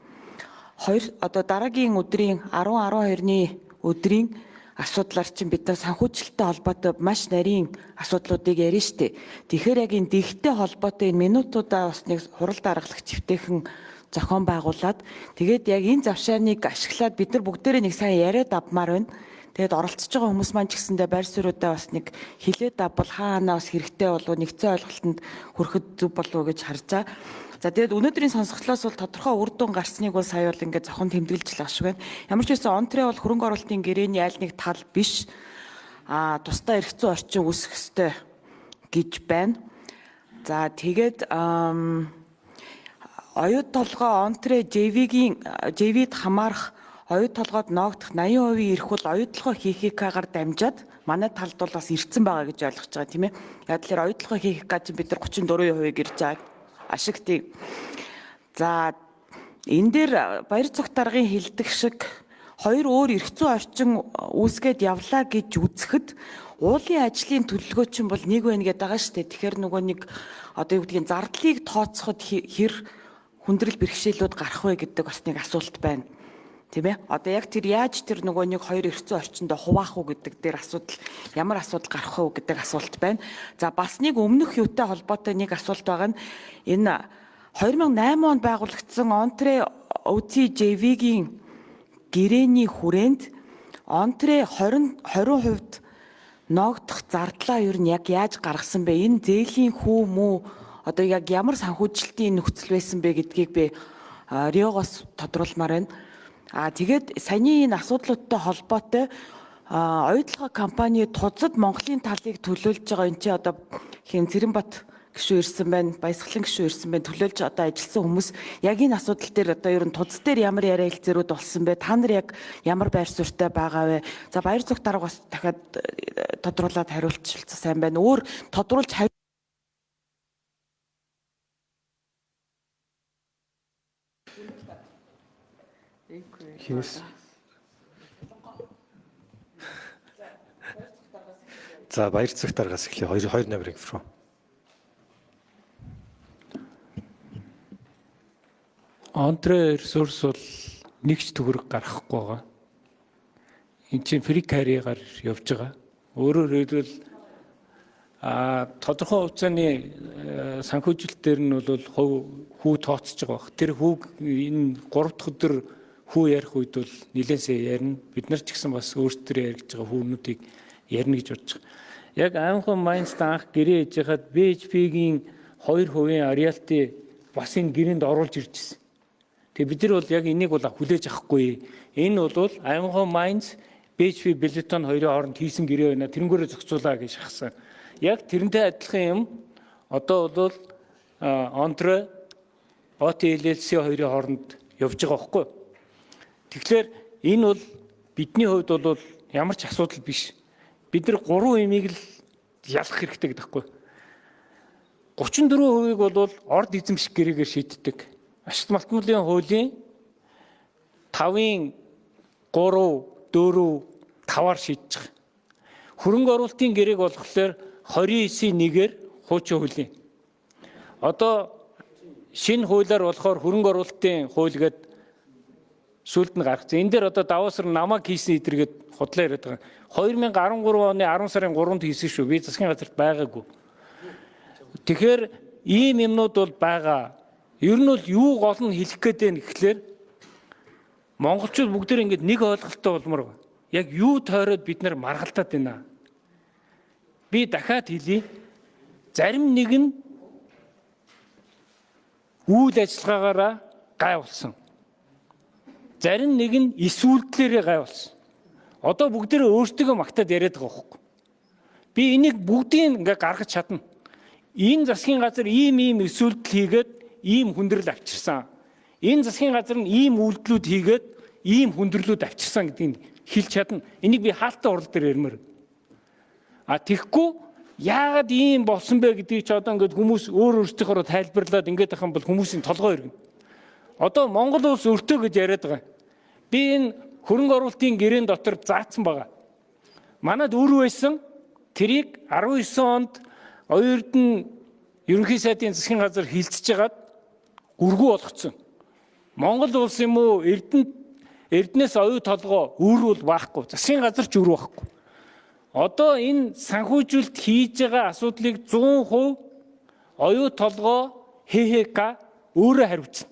дараагийн өдрийн 10-12-ны өдрийн асуудлаар чинь бид нар санхүүжилттэй холбоотой маш нарийн асуудлуудыг ярина штэ. Тэгэхээр яг энэ дэгтэй холбоотой энэ минутуудаа бас нэг хурал даргалах чивтэйхэн зохион байгуулад тэгээд яг энэ завшааныг ашиглаад бид нар бүгдээрээ нэг сайн яриад авмаар байна. Тэгээд оролцож байгаа хүмүүс маань ч гэсэндээ байр суурьудаа бас нэг хилээд авбал хаанаа бас хэрэгтэй болов нэгцэн ойлголтод хүрэхэд зүг болов гэж харж байгаа. За тэгээд өнөөдрийн сонсголоос бол тодорхой үр дүн гарсныг бол сая бол ингээд зохон тэмдэглэж л ах шиг байна. Ямар ч байсан онтрей бол хөрөнгө оруулалтын гэрээний аль нэг тал биш. Тусдаа эрх зүйн орчин үүсэх ёстой гэж байна. За тэгээд оюу толгой онтрей JV-д хамаарах оюу толгойд ноогдох 80% эрх бол оюу толгой ХХК-гаар дамжаад манай талд бол бас ирсэн байгаа гэж ойлгож байгаа тийм ээ. Яг тэгэхээр оюу толгой ХХК чинь бид нар 34% ирж байгаа. Ашигтыг. За энэ дээр баяр цогт даргын хэлдэг шиг хоёр өөр эрх зүйн орчин үүсгээд явлаа гэж үзэхэд уулын ажлын төлөвлөгөө чинь бол нэг байна гэдэг байгаа шүү дээ. Тэгэхээр нөгөө нэг одоо юу гэдгийг зардлыг тооцоход хэр хүндрэл бэрхшээлүүд гарах вэ гэдэг бас нэг асуулт байна. Тийм ээ. Одоо яг тэр яаж тэр нөгөө нэг хоёр эрх зүйн орчиндөө хуваах уу гэдэг дээр ямар асуудал гарах вэ гэдэг асуулт байна. За бас нэг өмнөх юутай холбоотой нэг асуулт байгаа нь энэ 2008 онд байгуулагдсан Онтрей OCJV-гийн гэрээний хүрээнд Онтрей 20% ноогдох зардлаа ер нь яг яаж гаргасан бэ? Энэ зээлийн хүү мүү одоо яг ямар санхүүжилтийн нөхцөл байсан бэ гэдгийг би Риогоос тодруулмаар байна. Тэгээд саяны энэ асуудлуудтай холбоотой оюутлогоо компани тузад Монголын талыг төлөөлж байгаа энэ чи одоо Цэрэнбат гишүүн ирсэн байна, Баясгалан гишүүн ирсэн байна, төлөөлж одоо ажилласан хүмүүс яг энэ асуудал дээр одоо ер нь тузад дээр ямар яриа хэлцээрүүд болсон бэ? Та нар яг ямар байр суурьтай байгаа вэ? За баяр цогт дарга бас дахиад тодруулаад хариулчихвал сайн байна. Өөр тодруулж Хинээс. За баяр цогт даргаас эхлэе. 2 номер инфрон. онтрой ресурс бол нэг ч төгрөг гаргахгүй байгаа. Энд чинь фри карьераар явж байгаа. Өөрөөр хэлбэл тодорхой хугацааны санхүүжилтээр нь бол хүү тооцож байгаа баг. Тэр хүүг энэ 3 дахь өдөр хүү ярих үед бол нэлээсээ ярина. Бид нар ч гэсэн бас өөрсдөө ярилж байгаа хүүнүүдийг ярина гэж бодож байгаа. Яг Аймхан Майнцд анх гэрээ хийж хахад BHP-гийн 2% ариалтыг бас энэ гэрээнд оруулж ирж ирсэн. Тэгээ бид нар бол яг энийг бол хүлээж авахгүй. Энэ бол Аймхан Майнц BHP Billiton хоёрын хооронд хийсэн гэрээ байна. Тэрнгээрээ зохицуулаа гэж шахсан. Яг тэрнтэй адилхан юм одоо бол Онтрой OTLLC хоёрын хооронд явж байгаа байхгүй. Тэгэхээр энэ бол бидний хувьд бол ямар ч асуудал биш. Бид нар 3 имийг л ялах хэрэгтэй гэдэг байхгүй. 34%-ийг бол орд эзэмших гэрээгээр шийддэг. Ашигт малтмуулын хуулийн 5-ын 3, 4, 5-аар шийдэж байгаа. Хөрөнгө оруулалтын гэрээг болохоор 29-ийн 1-ээр хуучин хуулийн. Одоо шинэ хуулиар болохоор хөрөнгө оруулалтын хууль гэдэг сүлд нь гаргасан. Энэ дээр одоо даваасар намайг хийсэн эдэргээд худлаа яриад байгаа. 2013 оны 10 сарын 3-нд хийсэн шүү. Би засгийн газарт байгаагүй. Тэгэхээр ийм юмнууд бол байгаа. Ер нь бол юу гол нь хэлэх гээд байна гэхлээр монголчууд бүгдээр ингэж нэг ойлголттой болмоор байна. Яг юу тойроод бид нар маргалтаад байна. Би дахиад хэлье. Зарим нэг нь үйл ажиллагаагаараа гай болсон. Зарим нэг нь эс үйлдэлээрээ гай болсон. Одоо бүгдээрээ өөртөө магтаад яриад байгаа байхгүй. Би энийг бүгдийг ингээ гаргаж чадна. Энэ засгийн газар ийм эс үйлдэл хийгээд ийм хүндрэл авчирсан. Энэ засгийн газар нь ийм үйлдэлүүд хийгээд ийм хүндрэлүүд авчирсан гэдгийг хэлж чадна. Энийг би хаалттай урал дээр ярмаар. Тэгэхгүй яагаад ийм болсон бэ гэдгийг ч одоо ингээд хүмүүс өөрсдийнхөө тайлбарлаад ингээд ахын бол хүмүүсийн толгой иргэнэ. Одоо Монгол улс өртөө гэж яриад байгаа. Би энэ хөрөнгө оруулалтын гэрээн дотор заасан байгаа. Манад өр байсан тэрийг 19 онд Оюутны ерөнхий сайдын засгийн газар хилцэж хагаад үргүү болгоцсон. Монгол улс юм уу Эрдэнэс оюу толгой өр бол байхгүй. Засгийн газар ч өр байхгүй. Одоо энэ санхүүжилт хийж байгаа асуудлыг 100% оюу толгой ХХК өөрөө хариуцна.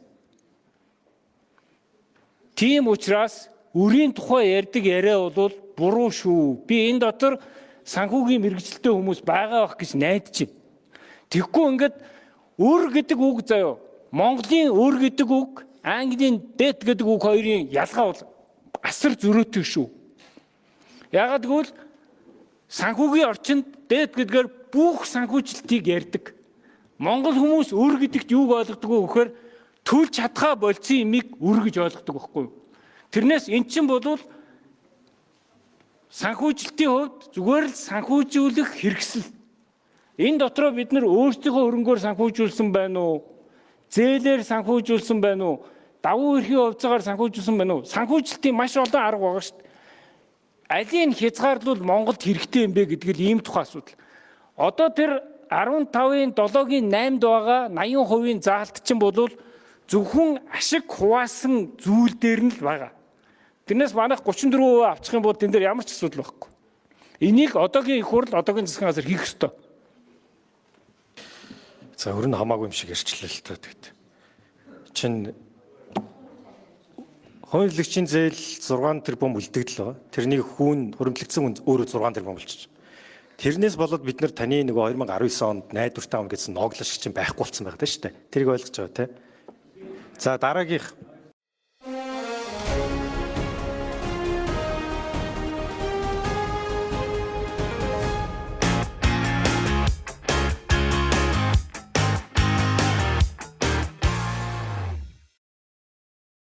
Тийм учраас үрийн тухай ярьдаг яриа бол буруу шүү. Би энэ дотор санхүүгийн мэрэгчлээ хүмүүс байгаа байх гэж найдаж байна. Тэгэхгүй ингээд өр гэдэг үг заяа. Монголын өр гэдэг үг, Английн debt гэдэг үг хоёрын ялгаа бол асар зөрөөтэй шүү. Яагаад гэвэл санхүүгийн орчинд debt гэдгээр бүх санхүүжилтийг ярьдаг. Монгол хүмүүс өр гэдэгт юуг ойлгодог вэ гэхээр төлж чадхаа болцсон имийг өр гэж ойлгодог байхгүй юу? Тэрнээс эн чинь бол санхүүжилтийн хувьд зүгээр л санхүүжүүлэх хэрэгсэл. Энэ дотроо бид нар өөрсдийнхөө хөрөнгөөр санхүүжүүлсэн байна уу? Зээлээр санхүүжүүлсэн байна уу? Давуу эрхийн хувьцаагаар санхүүжүүлсэн байна уу? Санхүүжилтийн маш олон арга байгаа шүү дээ. Алийн хязгаарлал Монголд хэрэгтэй юм бэ гэдэг л ийм тухай асуудал. Одоо тэр 15-ын 7-гийн 8-д байгаа 80% заалт чинь бол зөвхөн ашиг хуваасан зүйл дээр нь л байгаа. Тэрнээс манайх 34% авчих юм бол тэн дээр ямар ч асуудал байхгүй. Энийг одоогийн их хурл, одоогийн засгийн газар хийх ёстой. За өөр нь хамаагүй юм шиг ярьчлаа л таа тэгэд. Чин хуулигчийн зээл 6 тэрбум үлдэгдэл байгаа. Тэрнийг хүүн хуримтлагдсан өөрөө 6 тэрбум болчих. Тэрнээс болоод бид нар таны нэг 2019 онд найдвартай он гэсэн ноглол шиг чинь байхгүй болсон байгаа даа шүү дээ. Тэрийг ойлгож байгаа те. За дараагийнх